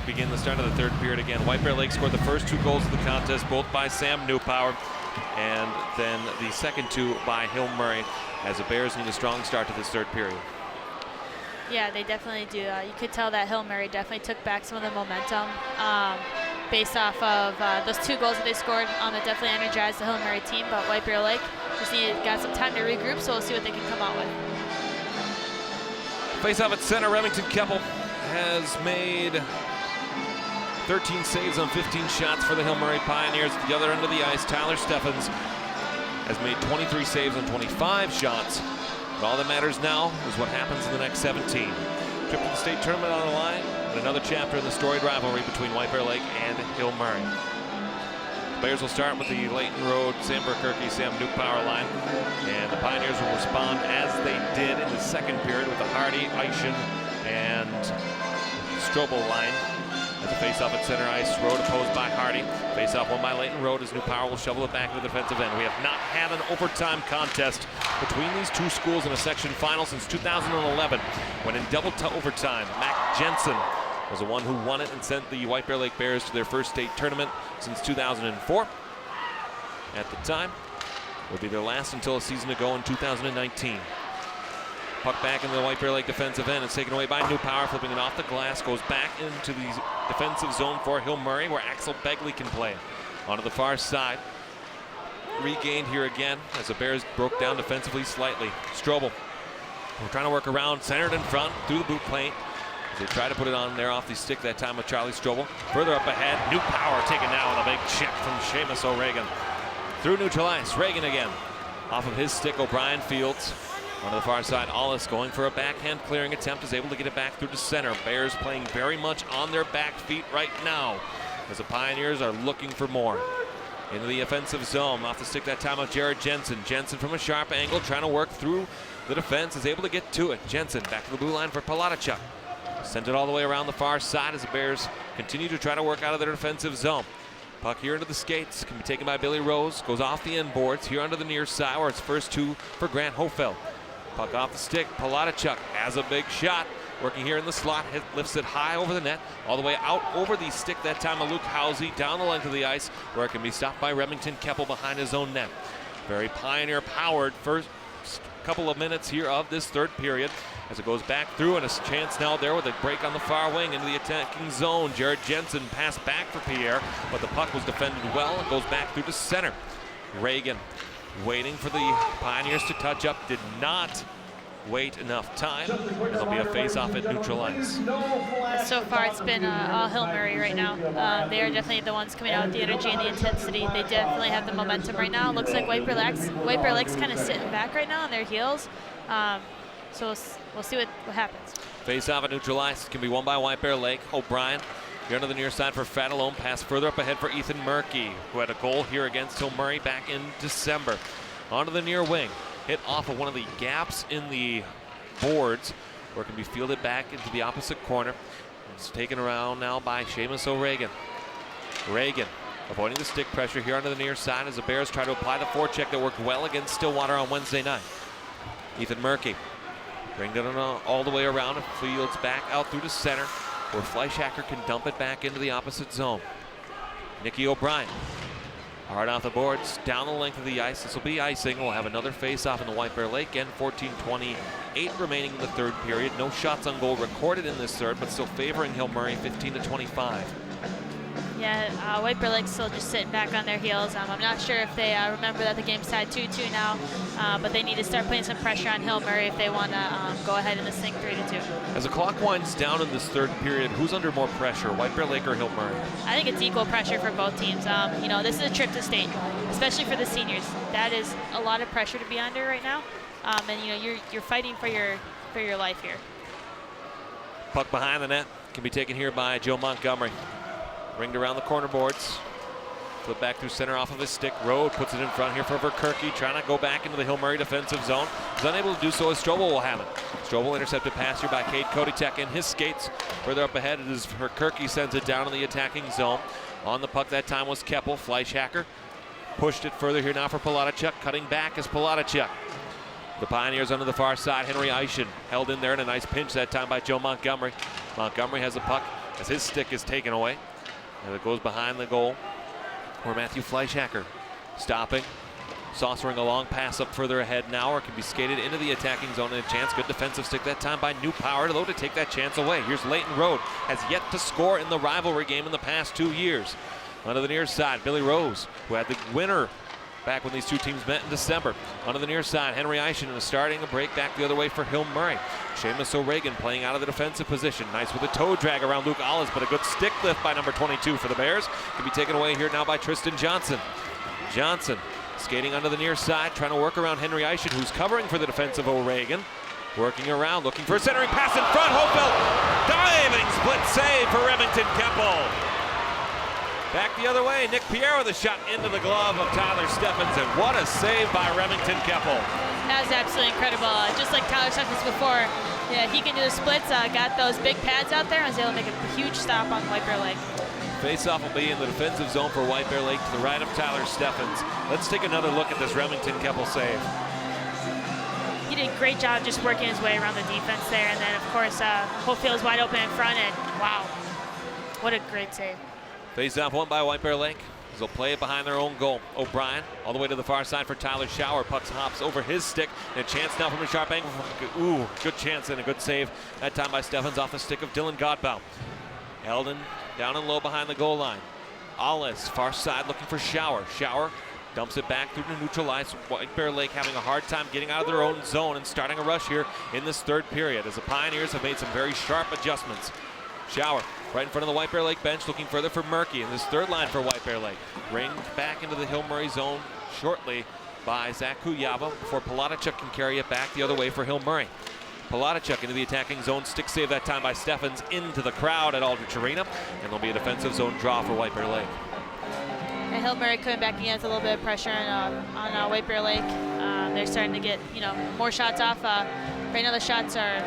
begin the start of the third period again. White Bear Lake scored the first 2 goals of the contest, both by Sam Newpower, and then the second 2 by Hill Murray, as the Bears need a strong start to this third period. Yeah, they definitely do. You could tell that Hill Murray definitely took back some of the momentum based off of those 2 goals that they scored. It definitely energized the Hill Murray team, but White Bear Lake just got some time to regroup, so we'll see what they can come out with. Face off at center, Remington Keppel has made 13 saves on 15 shots for the Hill Murray Pioneers. At the other end of the ice, Tyler Steffens has made 23 saves on 25 shots. But all that matters now is what happens in the next 17. Trip to the state tournament on the line, and another chapter in the storied rivalry between White Bear Lake and Hill Murray. The Bears will start with the Layton Road, Sam Burkirky, Sam Newpower line, and the Pioneers will respond as they did in the second period with the Hardy, Eischen, and Strobel line. As a face-off at center ice, Road opposed by Hardy. Face-off won by Layton Road as Newpower will shovel it back to the defensive end. We have not had an overtime contest between these 2 schools in a section final since 2011, when in double overtime, Mac Jensen was the one who won it and sent the White Bear Lake Bears to their first state tournament since 2004. At the time, it would be their last until a season ago in 2019. Puck back into the White Bear Lake defensive end. It's taken away by Newpower, flipping it off the glass. Goes back into the defensive zone for Hill Murray, where Axel Begley can play. Onto the far side. Regained here again as the Bears broke down defensively slightly. Strobel, we're trying to work around, centered in front, through the boot plate. As they try to put it on there off the stick that time with Charlie Strobel. Further up ahead, Newpower taken down with a big check from Seamus O'Regan. Through neutral ice, Reagan again. Off of his stick, O'Brien Fields. Onto the far side, Ollis going for a backhand clearing attempt, is able to get it back through to center. Bears playing very much on their back feet right now, as the Pioneers are looking for more. Into the offensive zone, off the stick that time of Jared Jensen. Jensen from a sharp angle, trying to work through the defense, is able to get to it. Jensen back to the blue line for Palatichuk. Sent it all the way around the far side as the Bears continue to try to work out of their defensive zone. Puck here into the skates, can be taken by Billy Rose, goes off the end boards, here onto the near side, where it's first 2 for Grant Hofeld. Puck off the stick, Palatichuk has a big shot. Working here in the slot, lifts it high over the net, all the way out over the stick that time of Luke Housey, down the length of the ice, where it can be stopped by Remington Keppel behind his own net. Very Pioneer-powered first couple of minutes here of this third period, as it goes back through, and a chance now there with a break on the far wing into the attacking zone. Jared Jensen passed back for Pierre, but the puck was defended well and goes back through to center. Reagan waiting for the Pioneers to touch up, did not wait enough time, and there'll be a face-off at neutral ice. So far it's been all Hill Murray right now. They are definitely the ones coming out with the energy and the intensity. They definitely have the momentum right now. Looks like White Bear Lake's kind of sitting back right now on their heels. So we'll see what happens. Face-off at neutral ice can be won by White Bear Lake. O'Brien here onto the near side for Fatalone. Pass further up ahead for Ethan Murky, who had a goal here against Hill Murray back in December. Onto the near wing. Hit off of one of the gaps in the boards, where it can be fielded back into the opposite corner. It's taken around now by Seamus O'Regan. Reagan avoiding the stick pressure here onto the near side as the Bears try to apply the forecheck that worked well against Stillwater on Wednesday night. Ethan Murky Bring it on all the way around. Fields back out through to center, where Fleischhacker can dump it back into the opposite zone. Nicky O'Brien. Hard off the boards, down the length of the ice. This will be icing. We'll have another face-off in the White Bear Lake, and 14:28 remaining in the third period. No shots on goal recorded in this third, but still favoring Hill Murray 15-25. Yeah, White Bear Lake's still just sitting back on their heels. I'm not sure if they remember that the game's tied 2-2 now, but they need to start putting some pressure on Hill Murray if they want to go ahead in this thing 3-2. As the clock winds down in this third period, who's under more pressure, White Bear Lake or Hill Murray? I think it's equal pressure for both teams. You know, this is a trip to state, especially for the seniors. That is a lot of pressure to be under right now, and you know you're fighting for your life here. Puck behind the net can be taken here by Joe Montgomery. Ringed around the corner boards. Flip back through center off of his stick. Rode puts it in front here for Verkerke, trying to go back into the Hill Murray defensive zone. He's unable to do so as Strobel will have it. Strobel intercepted pass here by Cade Koditek in his skates. Further up ahead, it is Verkerke sends it down in the attacking zone. On the puck that time was Keppel. Fleischhacker pushed it further here now for Palatachuk. Cutting back is Palatachuk. The Pioneers under the far side. Henry Eischen held in there in a nice pinch that time by Joe Montgomery. Montgomery has the puck as his stick is taken away. And it goes behind the goal where Matthew Fleischhacker stopping, saucering a long pass up further ahead now, or it can be skated into the attacking zone and a chance. Good defensive stick that time by New Power to take that chance away. Here's Leighton Road, has yet to score in the rivalry game in the past 2 years. Onto the near side, Billy Rose, who had the winner back when these two teams met in December. Onto the near side, Henry Eischen is starting a break back the other way for Hill Murray. Seamus O'Regan playing out of the defensive position. Nice with a toe drag around Luke Ollis, but a good stick lift by number 22 for the Bears. Can be taken away here now by Tristan Johnson. Johnson skating onto the near side, trying to work around Henry Eischen, who's covering for the defensive O'Regan. Working around, looking for a centering pass in front. Hopefeld diving split save for Remington Keppel. Back the other way, Nick Pierre with a shot into the glove of Tyler Steffens, and what a save by Remington Keppel. That was absolutely incredible. Just like Tyler Steffens before, yeah, he can do the splits, got those big pads out there, and was able to make a huge stop on White Bear Lake. Face-off will be in the defensive zone for White Bear Lake to the right of Tyler Steffens. Let's take another look at this Remington Keppel save. He did a great job just working his way around the defense there, and then of course, Hopefield is wide open in front, and wow, what a great save. Face-off won by White Bear Lake. They'll play it behind their own goal. O'Brien all the way to the far side for Tyler Schauer. Puck hops over his stick. And a chance now from a sharp angle. Ooh, good chance and a good save. That time by Steffens off the stick of Dylan Godbout. Eldon down and low behind the goal line. Ollis far side looking for Schauer. Schauer dumps it back through to neutral ice. White Bear Lake having a hard time getting out of their own zone and starting a rush here in this third period as the Pioneers have made some very sharp adjustments. Schauer right in front of the White Bear Lake bench, looking further for Murky in this third line for White Bear Lake. Ringed back into the Hill Murray zone shortly by Zach Kuyava before Palatachuk can carry it back the other way for Hill Murray. Palatachuk into the attacking zone, stick save that time by Steffens into the crowd at Aldrich Arena, and there'll be a defensive zone draw for White Bear Lake. And Hill Murray coming back against a little bit of pressure on White Bear Lake. They're starting to get more shots off. Right now the shots are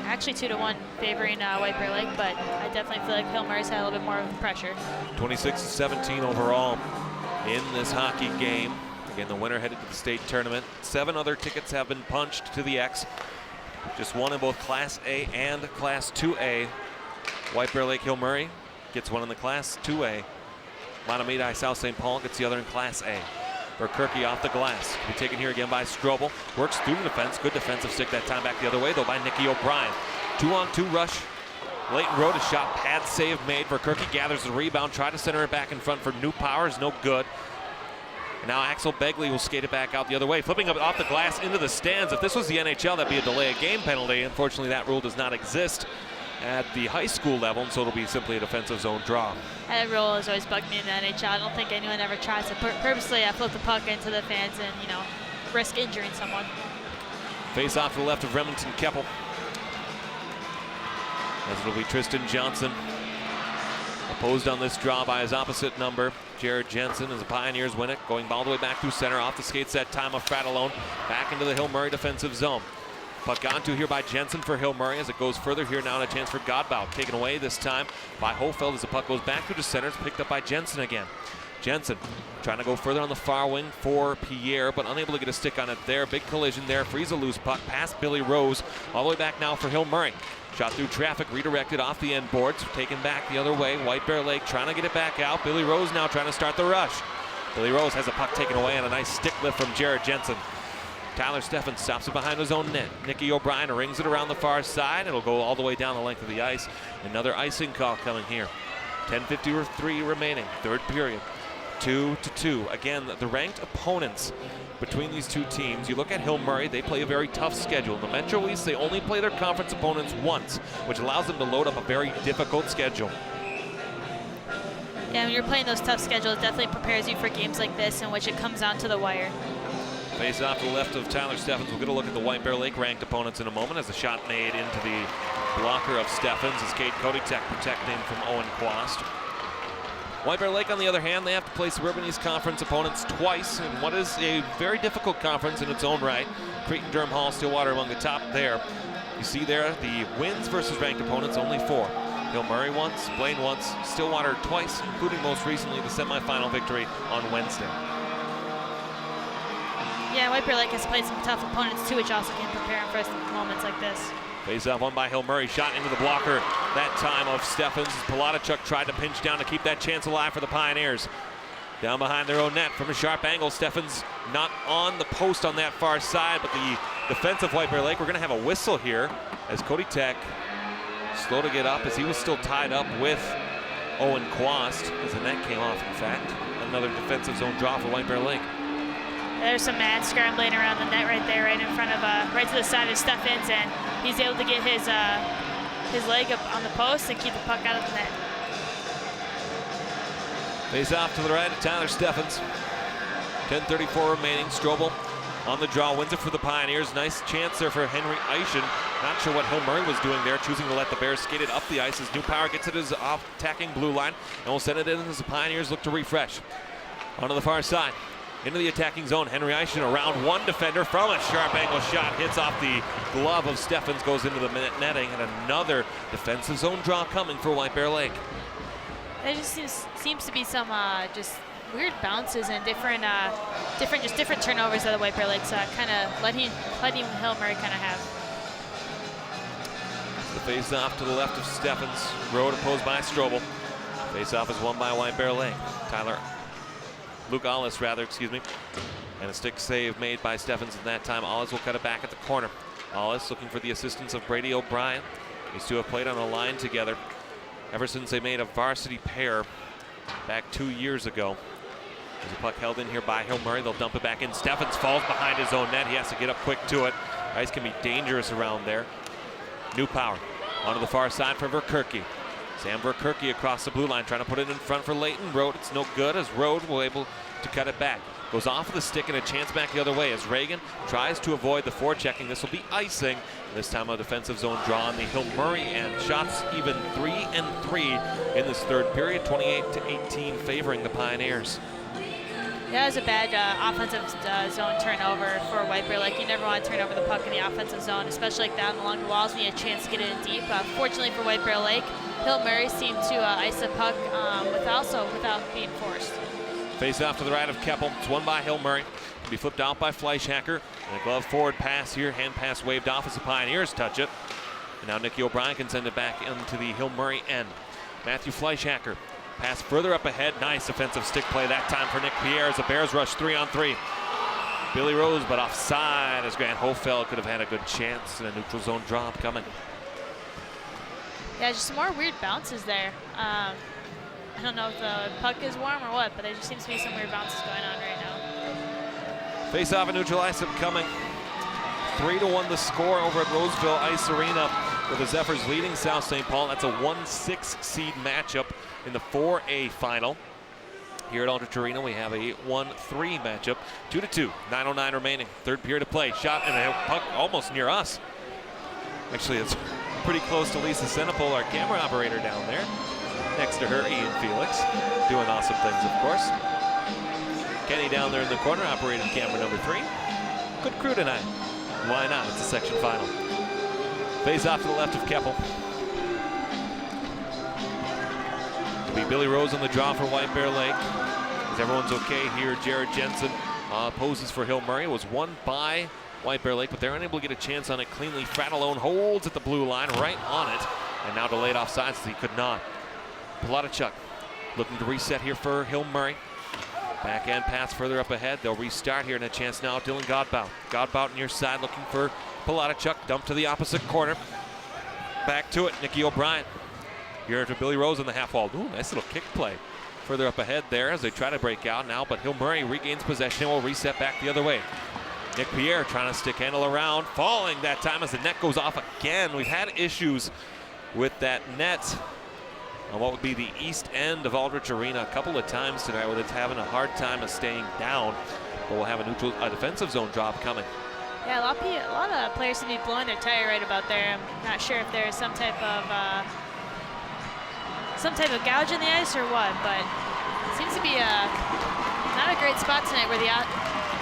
actually 2-1 favoring White Bear Lake, but I definitely feel like Hill Murray's had a little bit more of the pressure. 26-17 overall in this hockey game. Again, the winner headed to the state tournament. 7 other tickets have been punched to the X. Just one in both Class A and Class 2A. White Bear Lake Hill Murray gets one in the Class 2A. Mahtomedi South St. Paul gets the other in Class A. Verkerke off the glass. Can be taken here again by Strobel. Works through the defense. Good defensive stick that time back the other way, though, by Nicky O'Brien. 2-on-2 rush. Leighton Road, a shot, pad save made. Verkerke gathers the rebound. Try to center it back in front for New Powers. No good. And now Axel Begley will skate it back out the other way. Flipping up off the glass into the stands. If this was the NHL, that'd be a delay of game penalty. Unfortunately, that rule does not exist at the high school level, and so it'll be simply a defensive zone draw. That rule has always bugged me in the NHL. I don't think anyone ever tries to purposely flip the puck into the fans and, risk injuring someone. Face off to the left of Remington Keppel. As it'll be Tristan Johnson. Opposed on this draw by his opposite number, Jared Jensen, as the Pioneers win it. Going all the way back through center, off the skates that time of Fratellone. Back into the Hill Murray defensive zone. Puck gone to here by Jensen for Hill Murray as it goes further here now, and a chance for Godbout. Taken away this time by Hofeld as the puck goes back through the center. It's picked up by Jensen again. Jensen trying to go further on the far wing for Pierre, but unable to get a stick on it there. Big collision there, frees a loose puck past Billy Rose. All the way back now for Hill Murray. Shot through traffic, redirected off the end boards, taken back the other way. White Bear Lake trying to get it back out. Billy Rose now trying to start the rush. Billy Rose has a puck taken away and a nice stick lift from Jared Jensen. Tyler Steffens stops it behind his own net. Nicky O'Brien rings it around the far side. It'll go all the way down the length of the ice. Another icing call coming here. 10:53 remaining, third period. 2-2. Again, the ranked opponents between these two teams. You look at Hill Murray, they play a very tough schedule. In the Metro East, they only play their conference opponents once, which allows them to load up a very difficult schedule. Yeah, when you're playing those tough schedules, it definitely prepares you for games like this in which it comes down to the wire. Face off to the left of Tyler Steffens. We'll get a look at the White Bear Lake ranked opponents in a moment as the shot made into the blocker of Steffens as Kate Koditek protecting from Owen Quast. White Bear Lake, on the other hand, they have to play Suburban East Conference opponents twice in what is a very difficult conference in its own right. Creighton, Durham Hall, Stillwater among the top there. You see there the wins versus ranked opponents, only 4. Hill Murray once, Blaine once, Stillwater twice, including most recently the semifinal victory on Wednesday. Yeah, White Bear Lake has played some tough opponents too, which also can prepare them for moments like this. Face off one by Hill Murray, shot into the blocker that time of Steffens. Palatichuk tried to pinch down to keep that chance alive for the Pioneers. Down behind their own net from a sharp angle. Steffens not on the post on that far side, but the defensive White Bear Lake, we're gonna have a whistle here as Koditek slow to get up as he was still tied up with Owen Quast as the net came off, in fact. Another defensive zone draw for White Bear Lake. There's some mad scrambling around the net right there, right in front of, right to the side of Steffens, and he's able to get his leg up on the post and keep the puck out of the net. Face off to the right of Tyler Steffens. 10:34 remaining. Strobel on the draw, wins it for the Pioneers. Nice chance there for Henry Eischen. Not sure what Hill Murray was doing there, choosing to let the Bears skate it up the ice as New Power gets it as off attacking blue line, and will send it in as the Pioneers look to refresh. Onto the far side. Into the attacking zone, Henry Eischen around one defender from a sharp angle shot, hits off the glove of Steffens, goes into the netting, and another defensive zone draw coming for White Bear Lake. There just seems to be some just weird bounces and different turnovers that the White Bear Lake's kind of letting Hill Murray kind of have. The face off to the left of Steffens, road opposed by Strobel. Face off is won by White Bear Lake. Luke Ollis, and a stick save made by Steffens at that time. Ollis will cut it back at the corner. Ollis looking for the assistance of Brady O'Brien. These two have played on a line together ever since they made a varsity pair back 2 years ago. There's a puck held in here by Hill Murray. They'll dump it back in. Steffens falls behind his own net. He has to get up quick to it. Ice can be dangerous around there. New Power onto the far side for Verkerke. Sam Verkerke across the blue line, trying to put it in front for Leighton. Rode, it's no good as Rode will able to cut it back. Goes off of the stick and a chance back the other way as Reagan tries to avoid the forechecking. This will be icing. This time a defensive zone draw on the Hill Murray end. Shots even 3-3 in this third period, 28-18 favoring the Pioneers. Yeah, it was a bad offensive zone turnover for White Bear Lake. You never want to turn over the puck in the offensive zone, especially like down along the walls when you have a chance to get it in deep. Fortunately for White Bear Lake, Hill Murray seemed to ice the puck without being forced. Face off to the right of Keppel. It's won by Hill Murray. Can be flipped out by Fleischhacker. And a glove forward pass here. Hand pass waved off as the Pioneers touch it. And now Nicky O'Brien can send it back into the Hill Murray end. Matthew Fleischhacker. Pass further up ahead. Nice offensive stick play that time for Nick Pierre as the Bears rush 3-on-3. Billy Rose, but offside as Grant Hofeld could have had a good chance, and a neutral zone drop coming. Yeah, just some more weird bounces there. I don't know if the puck is warm or what, but there just seems to be some weird bounces going on right now. Face off and neutral ice coming. 3-1 the score over at Roseville Ice Arena with the Zephyrs leading South St. Paul. That's a 1-6 seed matchup in the 4A final. Here at Aldrich Arena, we have a 1-3 matchup. 2-2, 9:09 remaining. Third period of play. Shot and a puck almost near us. Actually, it's pretty close to Lisa Senepol, our camera operator down there. Next to her, Ian Felix, doing awesome things, of course. Kenny down there in the corner, operating camera number 3. Good crew tonight. Why not? It's a section final. Face off to the left of Keppel. It'll be Billy Rose on the draw for White Bear Lake. As As everyone's okay here, Jared Jensen poses for Hill Murray. It was won by White Bear Lake, but they're unable to get a chance on it cleanly. Fratellone holds at the blue line, right on it, and now delayed offsides as he could not. Palatichuk looking to reset here for Hill Murray. Backhand pass further up ahead. They'll restart here, and a chance now. Dylan Godbout. Godbout near side looking for Palatichuk. Dump to the opposite corner. Back to it, Nicky O'Brien. Here to Billy Rose on the half wall. Ooh, nice little kick play. Further up ahead there as they try to break out now, but Hill Murray regains possession and will reset back the other way. Nick Pierre trying to stick handle around, falling that time as the net goes off again. We've had issues with that net on what would be the east end of Aldrich Arena a couple of times tonight, where it's having a hard time of staying down, but we'll have a defensive zone drop coming. Yeah, a lot of players seem to be blowing their tire right about there. I'm not sure if there's some type of gouge in the ice or what, but it seems to be not a great spot tonight where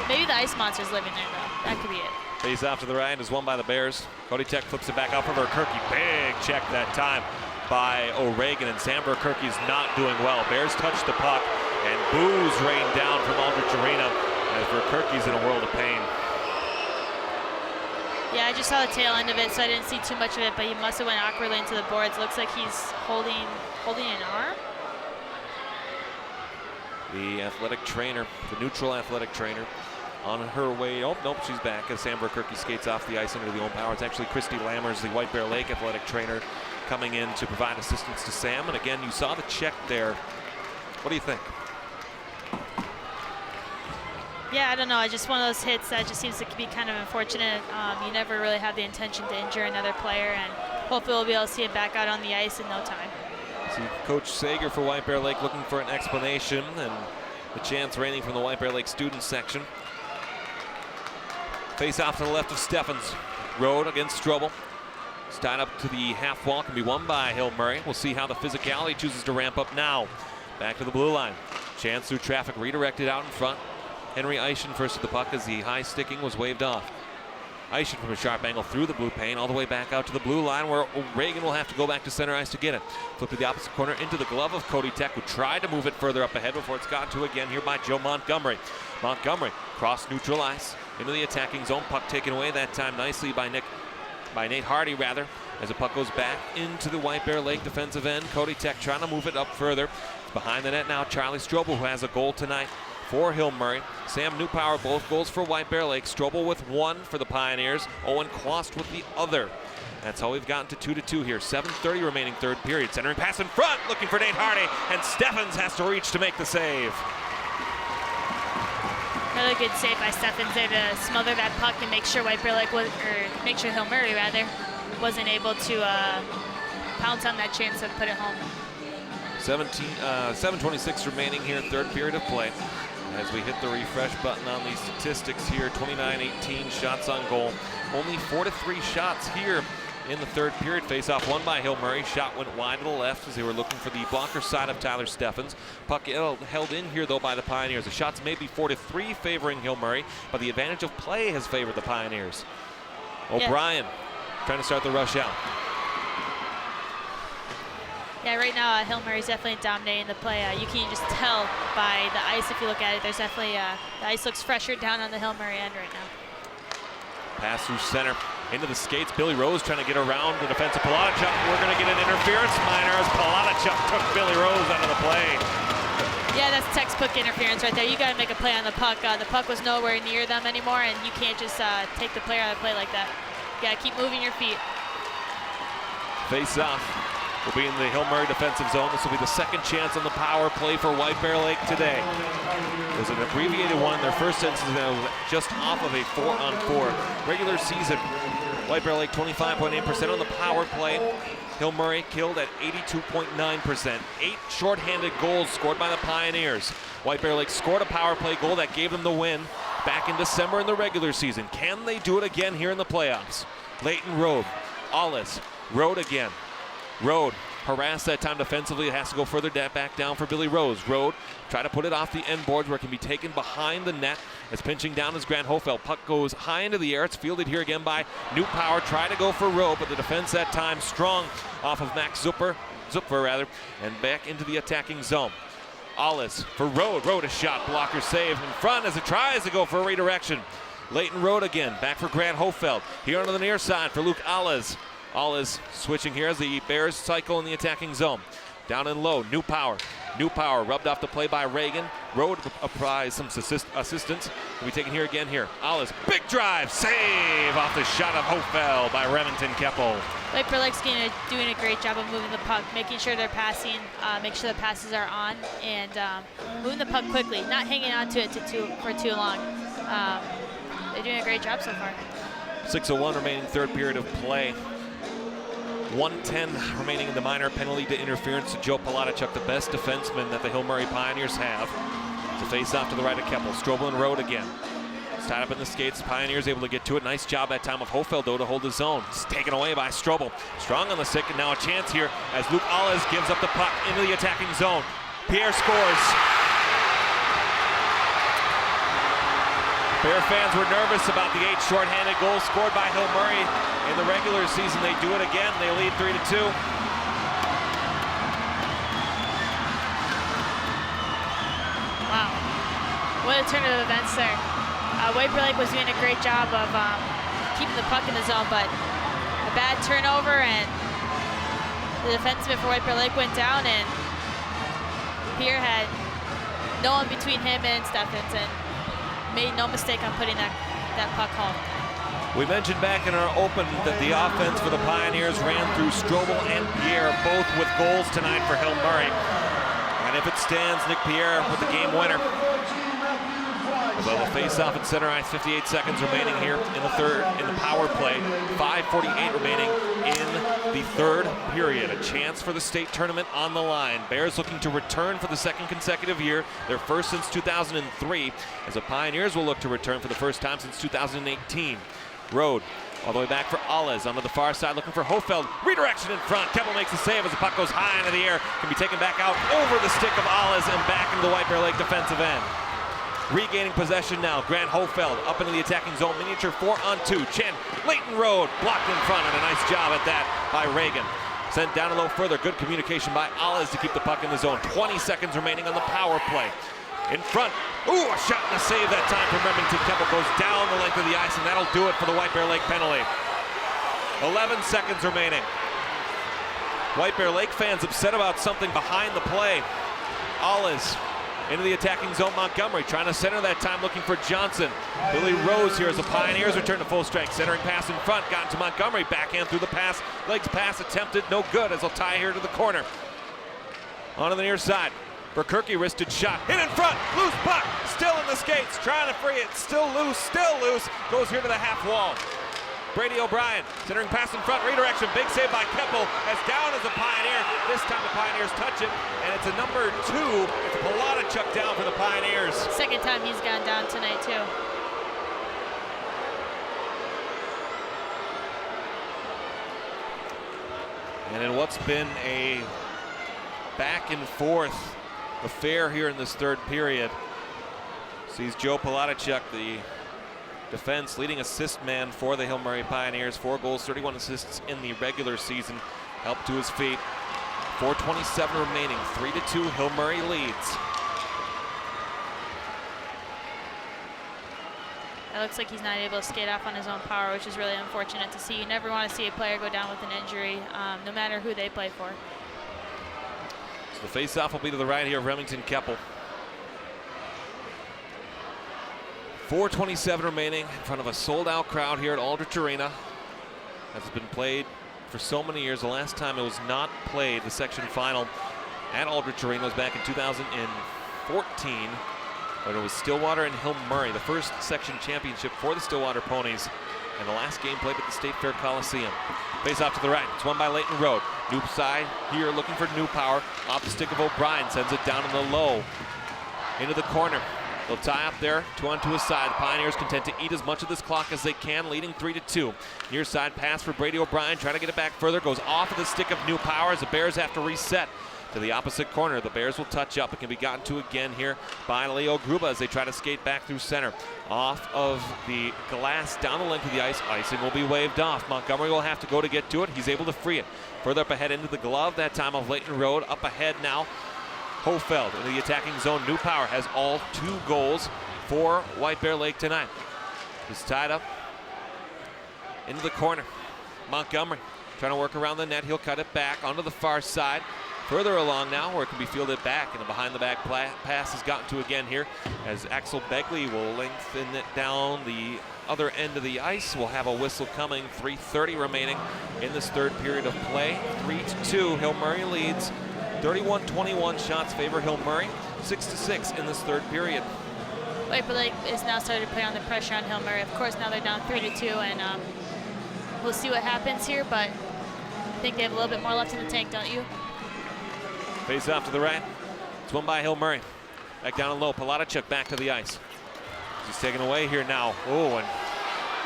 maybe the ice monster's living there though. That could be it. Face off to the right is won by the Bears. Cody Tech flips it back out for Verkerke. Big check that time by O'Regan, and Sam Verkerke's not doing well. Bears touch the puck, and boos rain down from Aldrich Arena as Verkerke's in a world of pain. Yeah, I just saw the tail end of it, so I didn't see too much of it, but he must have went awkwardly into the boards. Looks like he's holding an arm. The athletic trainer, the neutral athletic trainer, on her way. Oh, nope, she's back as Sam Verkerke skates off the ice into the own power. It's actually Christy Lammers, the White Bear Lake athletic trainer, coming in to provide assistance to Sam. And again, you saw the check there. What do you think? Yeah, I don't know. It's just one of those hits that just seems to be kind of unfortunate. You never really have the intention to injure another player, and hopefully we'll be able to see it back out on the ice in no time. See Coach Sager for White Bear Lake looking for an explanation, and the chance raining from the White Bear Lake student section. Face off to the left of Steffens. Road against Strobel. It's tied up to the half wall, can be won by Hill Murray. We'll see how the physicality chooses to ramp up now. Back to the blue line. Chance through traffic redirected out in front. Henry Eischen first to the puck as the high sticking was waved off. Eischen from a sharp angle through the blue paint all the way back out to the blue line, where Reagan will have to go back to center ice to get it. Flip to the opposite corner into the glove of Cody Tech, who tried to move it further up ahead before it's got to again here by Joe Montgomery. Montgomery cross neutral ice into the attacking zone. Puck taken away that time nicely by Nate Hardy rather, as the puck goes back into the White Bear Lake defensive end. Cody Tech trying to move it up further. It's behind the net now. Charlie Strobel, who has a goal tonight for Hill Murray. Sam Newpower, both goals for White Bear Lake. Strobel with one for the Pioneers. Owen Quast with the other. That's how we've gotten to 2-2 here. 7:30 remaining third period. Centering pass in front, looking for Nate Hardy, and Steffens has to reach to make the save. Really good save by Steffens there to smother that puck and make sure White Bear Lake make sure Hill Murray rather wasn't able to pounce on that chance to put it home. 7:26 remaining here, third period of play. As we hit the refresh button on these statistics here, 29-18 shots on goal. Only 4-3 shots here in the third period. Face-off won by Hill Murray. Shot went wide to the left as they were looking for the blocker side of Tyler Steffens. Puck held in here, though, by the Pioneers. The shots may be 4-3 favoring Hill Murray, but the advantage of play has favored the Pioneers. O'Brien trying to start the rush out. Yeah, right now Hill Murray's definitely dominating the play. You can just tell by the ice if you look at it. There's definitely, the ice looks fresher down on the Hill Murray end right now. Pass through center into the skates. Billy Rose trying to get around the defensive Palatichuk. We're going to get an interference minor as Palatichuk took Billy Rose out of the play. Yeah, that's textbook interference right there. You got to make a play on the puck. The puck was nowhere near them anymore, and you can't just take the player out of play like that. You got to keep moving your feet. Face off will be in the Hill Murray defensive zone. This will be the second chance on the power play for White Bear Lake today. It was an abbreviated one in their first instance, and it was just off of a 4-on-4. Regular season, White Bear Lake 25.8% on the power play. Hill Murray killed at 82.9%. 8 shorthanded goals scored by the Pioneers. White Bear Lake scored a power play goal that gave them the win back in December in the regular season. Can they do it again here in the playoffs? Leighton Road, Allis, Road again. Road harassed that time defensively. It has to go further back down for Billy Rose. Road try to put it off the end boards where it can be taken behind the net. As pinching down is Grant Hofeld. Puck goes high into the air. It's fielded here again by Newpower. Try to go for Road, but the defense that time strong off of Max Zupfer, and back into the attacking zone. Alles for Road. Road a shot, blocker save in front as it tries to go for a redirection. Leighton Road again, back for Grant Hofeld. Here onto the near side for Luke Alles. Alles switching here as the Bears cycle in the attacking zone. Down and low, New Power. New Power rubbed off the play by Reagan. Road applies some assistance. Will be taken here again here. Alles, big drive, save off the shot of Hofeld by Remington Keppel. Viper Lake's doing a great job of moving the puck, making sure they're passing, make sure the passes are on, and moving the puck quickly, not hanging on to it for too long. They're doing a great job so far. 6:01 remaining, third period of play. 1:10 remaining in the minor penalty to interference to Joe Palatichuk, the best defenseman that the Hill Murray Pioneers have. To face off to the right of Keppel. Strobel and Road again. It's tied up in the skates. Pioneers able to get to it. Nice job that time of Hofeld, though, to hold his own. It's taken away by Strobel. Strong on the stick, and now a chance here as Luke Alles gives up the puck into the attacking zone. Pierre scores. Bear fans were nervous about the 8 shorthanded goals scored by Hill Murray in the regular season. They do it again. They lead 3-2. Wow, what a turn of events there. Viper Lake was doing a great job of keeping the puck in the zone, but a bad turnover, and the defenseman for Viper Lake went down, and Pierre had no one between him and Steffens, and made no mistake on putting that puck home. We mentioned back in our open that the offense for the Pioneers ran through Strobel and Pierre, both with goals tonight for Hill Murray. And if it stands, Nick Pierre with the game winner. Well, the face-off at center ice, 58 seconds remaining here in the third, in the power play. 5:48 remaining in the third period. A chance for the state tournament on the line. Bears looking to return for the second consecutive year, their first since 2003, as the Pioneers will look to return for the first time since 2018. Road all the way back for Alles onto the far side, looking for Hofeld. Redirection in front. Keppel makes the save as the puck goes high into the air. Can be taken back out over the stick of Alles and back into the White Bear Lake defensive end. Regaining possession now, Grant Hofeld up into the attacking zone, miniature 4-on-2. Chen, Leighton Road, blocked in front, and a nice job at that by Reagan. Sent down a little further, good communication by Alles to keep the puck in the zone. 20 seconds remaining on the power play. In front, ooh, a shot and a save that time from Remington Keppel. Goes down the length of the ice, and that'll do it for the White Bear Lake penalty. 11 seconds remaining. White Bear Lake fans upset about something behind the play. Alles into the attacking zone, Montgomery trying to center that time, looking for Johnson. Billy Rose here as the Pioneers return to full strength. Centering pass in front, gotten to Montgomery, backhand through the pass. Legs pass attempted, no good as they'll tie here to the corner. On to the near side. Burkirky wristed shot, hit in front, loose puck, still in the skates, trying to free it, still loose, goes here to the half wall. Brady O'Brien, centering pass in front, redirection, big save by Keppel, as down as a Pioneer. This time the Pioneers touch it, and it's a number 2. It's Palatichuk down for the Pioneers. Second time he's gone down tonight too. And in what's been a back and forth affair here in this third period, sees Joe Palatichuk, the defense leading assist man for the Hill Murray Pioneers. 4 goals, 31 assists in the regular season. Help to his feet. 4:27 remaining, 3-2, Hill Murray leads. It looks like he's not able to skate off on his own power, which is really unfortunate to see. You never want to see a player go down with an injury, no matter who they play for. So the face-off will be to the right here of Remington Keppel. 4:27 remaining in front of a sold-out crowd here at Aldrich Arena. Has been played for so many years. The last time it was not played, the section final at Aldrich Arena, was back in 2014. But it was Stillwater and Hill Murray, the first section championship for the Stillwater Ponies, and the last game played at the State Fair Coliseum. Face off to the right. It's won by Leighton Road. New side here looking for New Power. Off the stick of O'Brien. Sends it down in the low. Into the corner. They'll tie up there. 2-on-2 his side. The Pioneers content to eat as much of this clock as they can, leading 3-2. Near side pass for Brady O'Brien. Trying to get it back further. Goes off of the stick of New Power as the Bears have to reset to the opposite corner. The Bears will touch up. It can be gotten to again here by Leo Gruba as they try to skate back through center. Off of the glass down the length of the ice. Icing will be waved off. Montgomery will have to go to get to it. He's able to free it. Further up ahead into the glove, that time of Leighton Road. Up ahead now, Hofeld in the attacking zone. New Power has all 2 goals for White Bear Lake tonight. He's tied up into the corner. Montgomery trying to work around the net. He'll cut it back onto the far side. Further along now where it can be fielded back, and a behind-the-back pass has gotten to again here as Xcel Begley will lengthen it down the other end of the ice. We'll have a whistle coming. 3:30 remaining in this third period of play. 3-2, Hill Murray leads. 31-21 shots favor Hill Murray. 6-6 in this third period. White Bear Lake is now starting to put on the pressure on Hill Murray. Of course, now they're down 3-2, and we'll see what happens here, but I think they have a little bit more left in the tank, don't you? Face off to the right. It's won by Hill Murray. Back down and low. Palatichuk back to the ice. He's taken away here now. Oh, and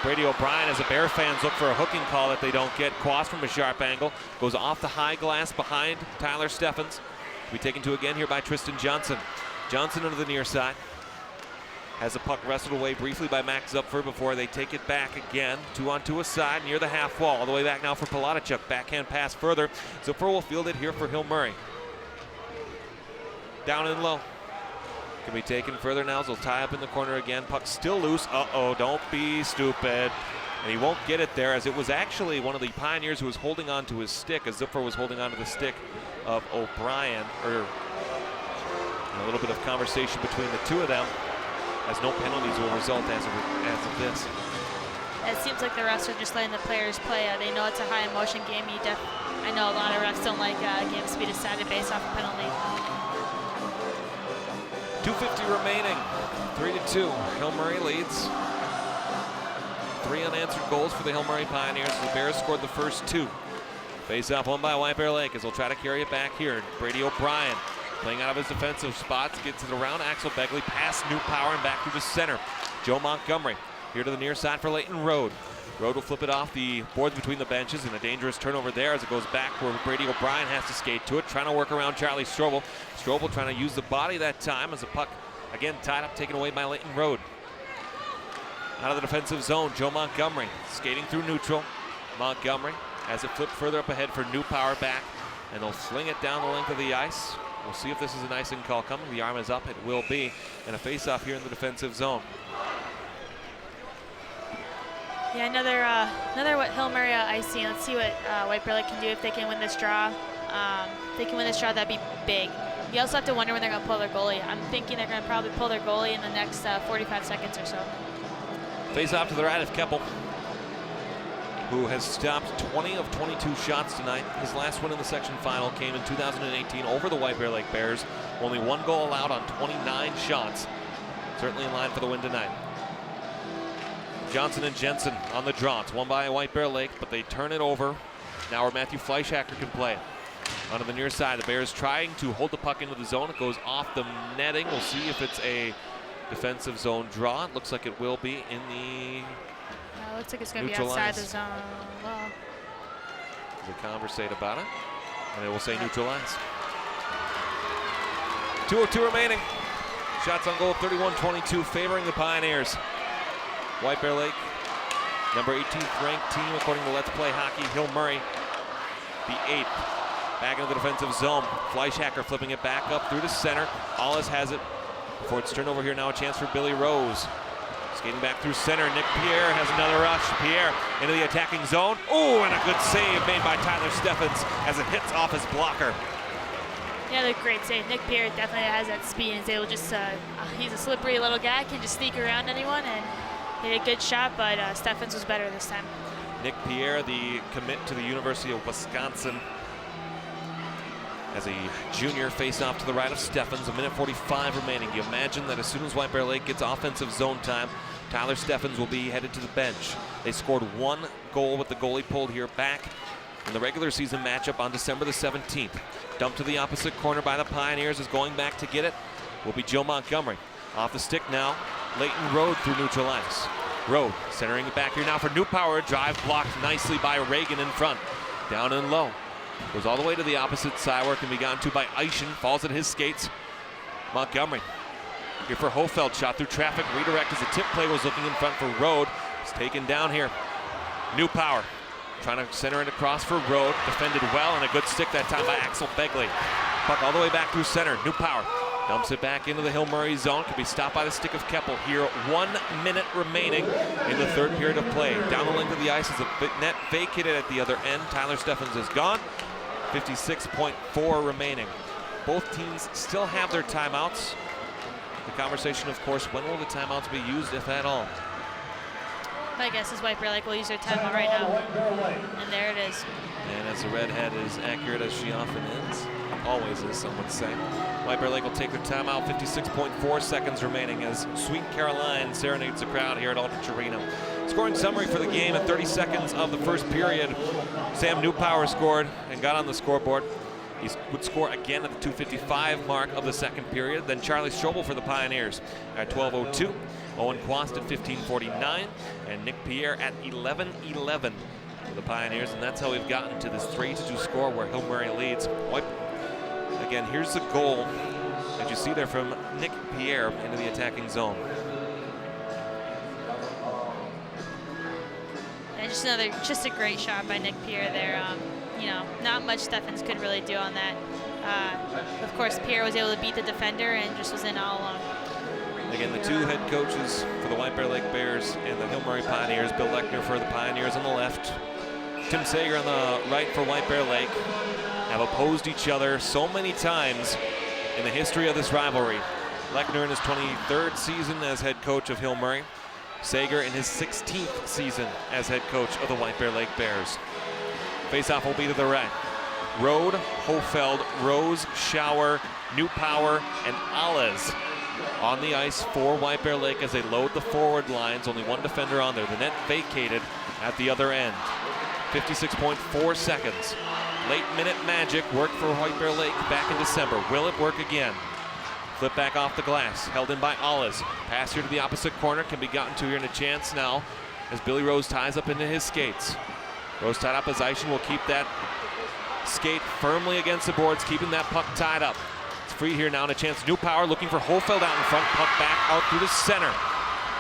Brady O'Brien, as the Bear fans look for a hooking call that they don't get. Cross from a sharp angle. Goes off the high glass behind Tyler Steffens. To be taken to again here by Tristan Johnson. Johnson into the near side. Has the puck wrestled away briefly by Max Zupfer before they take it back again. 2-on-2 aside near the half wall. All the way back now for Palatichuk. Backhand pass further. Zupfer will field it here for Hill Murray. Down and low. Can be taken further now. They'll tie up in the corner again. Puck still loose. Uh-oh, don't be stupid. And he won't get it there, as it was actually one of the Pioneers who was holding on to his stick, as Zupfer was holding on to the stick of O'Brien. A little bit of conversation between the two of them, as no penalties will result as of this. It seems like the refs are just letting the players play. They know it's a high emotion game. I know a lot of refs don't like games to be decided based off a penalty. 2:50 remaining. 3-2. Hill Murray leads. 3 unanswered goals for the Hill Murray Pioneers. The Bears scored the first 2. Face off won by White Bear Lake as they'll try to carry it back here. Brady O'Brien playing out of his defensive spots, gets it around Xcel Begley, past New Power and back through the center. Joe Montgomery here to the near side for Leighton Road. Road will flip it off the boards between the benches, and a dangerous turnover there as it goes back where Brady O'Brien has to skate to it, trying to work around Charlie Strobel. Strobel trying to use the body that time as the puck again tied up, taken away by Leighton Road. Out of the defensive zone, Joe Montgomery skating through neutral. Montgomery has it flipped further up ahead for New Power back, and they'll sling it down the length of the ice. We'll see if this is an icing call coming. The arm is up, it will be, and a face-off here in the defensive zone. Yeah, another Hill Murray icing. Let's see what White Bear Lake can do if they can win this draw. If they can win this draw, that'd be big. You also have to wonder when they're going to pull their goalie. I'm thinking they're going to probably pull their goalie in the next 45 seconds or so. Face off to the right of Keppel, who has stopped 20 of 22 shots tonight. His last win in the section final came in 2018 over the White Bear Lake Bears. Only 1 goal allowed on 29 shots. Certainly in line for the win tonight. Johnson and Jensen on the draw. It's won by White Bear Lake, but they turn it over now where Matthew Fleischhacker can play it. Onto the near side, the Bears trying to hold the puck into the zone. It goes off the netting. We'll see if it's a defensive zone draw. It looks like it will be in the looks like it's going to be outside the zone. Well, they conversate about it, and they will say neutral ice. 2:02 remaining. Shots on goal, 31-22, favoring the Pioneers. White Bear Lake, number 18th ranked team according to Let's Play Hockey. Hill Murray, the 8th. Back into the defensive zone. Fleischhacker flipping it back up through the center. Allis has it before it's turned over here. Now a chance for Billy Rose. Skating back through center. Nick Pierre has another rush. Pierre into the attacking zone. Oh, and a good save made by Tyler Steffens as it hits off his blocker. Yeah, the great save. Nick Pierre definitely has that speed and is able just, he's a slippery little guy, can just sneak around anyone, and hit a good shot, but Steffens was better this time. Nick Pierre, the commit to the University of Wisconsin, as a junior, face off to the right of Steffens. 1:45 remaining. You imagine that as soon as White Bear Lake gets offensive zone time, Tyler Steffens will be headed to the bench. They scored 1 goal with the goalie pulled here back in the regular season matchup on December the 17th. Dumped to the opposite corner by the Pioneers, is going back to get it will be Joe Montgomery. Off the stick now, Leighton Road through neutral ice. Road centering it back here now for New Power. Drive blocked nicely by Reagan in front. Down and low. Goes all the way to the opposite side where it can be gotten to by Eischen. Falls at his skates. Montgomery here for Hofeld. Shot through traffic. Redirect as the tip play was looking in front for Road. It's taken down here. New Power trying to center it across for Road. Defended well, and a good stick that time by Xcel Begley. Puck all the way back through center. New Power dumps it back into the Hill Murray zone. Can be stopped by the stick of Keppel here. 1 minute remaining in the third period of play. Down the length of the ice is a net vacated at the other end. Tyler Steffens is gone. 56.4 remaining. Both teams still have their timeouts. The conversation, of course, when will the timeouts be used, if at all? My guess is White Bear Lake will use their timeout right now. And there it is. And as the redhead is accurate as she often is, always is, some would say, White Bear Lake will take their timeout. 56.4 seconds remaining as Sweet Caroline serenades the crowd here at Aldrich Arena. Scoring summary for the game at 30 seconds of the first period. Sam Newpower scored and got on the scoreboard. He would score again at the 2:55 mark of the second period. Then Charlie Strobel for the Pioneers at 12:02. Owen Quast at 15:49. And Nick Pierre at 11:11 for the Pioneers. And that's how we've gotten to this 3-2 score where Hill Murray leads. Again, here's the goal that you see there from Nick Pierre into the attacking zone. And just a great shot by Nick Pierre there. You know, not much Steffens could really do on that. Of course, Pierre was able to beat the defender and just was in all alone. Again, the two head coaches for the White Bear Lake Bears and the Hill Murray Pioneers, Bill Lechner for the Pioneers on the left, Tim Sager on the right for White Bear Lake, have opposed each other so many times in the history of this rivalry. Lechner in his 23rd season as head coach of Hill Murray, Sager in his 16th season as head coach of the White Bear Lake Bears. Faceoff will be to the right. Rode, Hofeld, Rose, Schauer, New Power, and Alles on the ice for White Bear Lake as they load the forward lines. Only one defender on there. The net vacated at the other end. 56.4 seconds. Late minute magic worked for White Bear Lake back in December. Will it work again? Flip back off the glass, held in by Alles. Pass here to the opposite corner, can be gotten to here in a chance now as Billy Rose ties up into his skates. Rose tied up as Eischen will keep that skate firmly against the boards, keeping that puck tied up. It's free here now and a chance. New Power looking for Hofeld out in front. Puck back out through the center.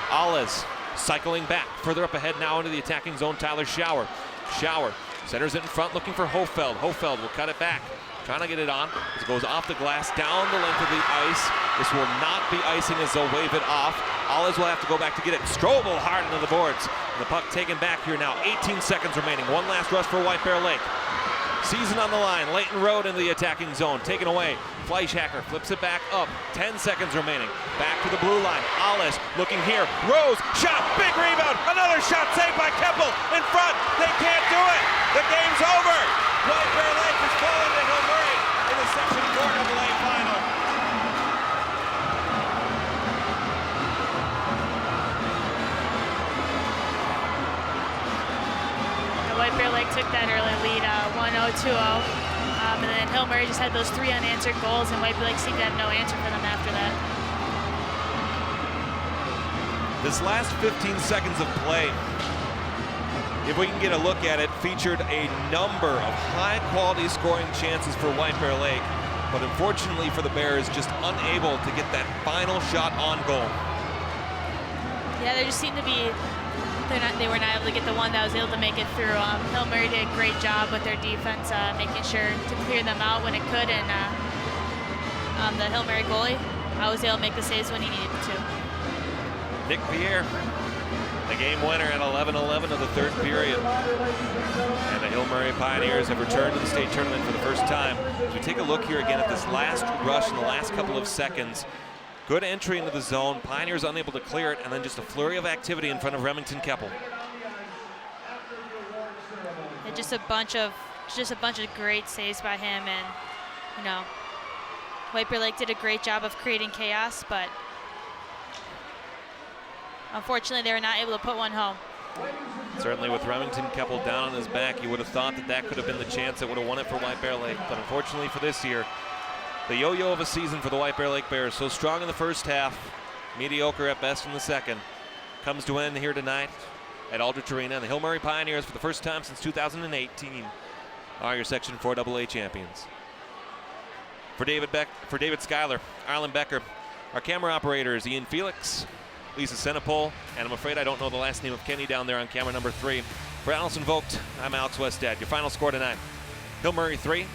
Alles cycling back. Further up ahead now into the attacking zone, Tyler Schauer. Schauer centers it in front looking for Hofeld. Hofeld will cut it back. Trying to get it on. It goes off the glass, down the length of the ice. This will not be icing as they'll wave it off. Alles will have to go back to get it. Strobel hard into the boards. And the puck taken back here now. 18 seconds remaining. One last rush for White Bear Lake. Season on the line. Leighton Road into the attacking zone. Taken away. Fleischhacker flips it back up. 10 seconds remaining. Back to the blue line. Alles looking here. Rose, shot, big rebound. Another shot saved by Keppel in front. They can't do it. The game's over. White Bear Lake has fallen to Hill Murray in the Section 4 AA final. White Bear Lake took that early lead, 1-0, 2-0. And then Hill Murray just had those 3 unanswered goals, and White Bear Lake seemed to have no answer for them after that. This last 15 seconds of play, if we can get a look at it, featured a number of high-quality scoring chances for White Bear Lake, but unfortunately for the Bears, just unable to get that final shot on goal. Yeah, there just seemed to be, they were not able to get the one that was able to make it through. Hill Murray did a great job with their defense, making sure to clear them out when it could, and the Hill Murray goalie was able to make the saves when he needed to. Nick Pierre, the game winner at 11:11 of the third period. And the Hill Murray Pioneers have returned to the state tournament for the first time. As we take a look here again at this last rush in the last couple of seconds, good entry into the zone, Pioneers unable to clear it, and then just a flurry of activity in front of Remington Keppel. And just a bunch of great saves by him, and you know, White Bear Lake did a great job of creating chaos, but unfortunately, they were not able to put one home. Certainly with Remington Keppel down on his back, you would have thought that that could have been the chance that would have won it for White Bear Lake. But unfortunately for this year, the yo-yo of a season for the White Bear Lake Bears, so strong in the first half, mediocre at best in the second, comes to end here tonight at Aldrich Arena. And the Hill Murray Pioneers, for the first time since 2018, are your Section 4 AA champions. For David Schuyler, Arlen Becker, our camera operator is Ian Felix, Lisa Senapol, and I'm afraid I don't know the last name of Kenny down there on camera number 3. For Allison Vogt, I'm Alex Westad. Your final score tonight, Hill Murray 3,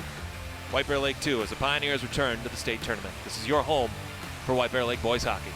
White Bear Lake 2 as the Pioneers return to the state tournament. This is your home for White Bear Lake boys hockey.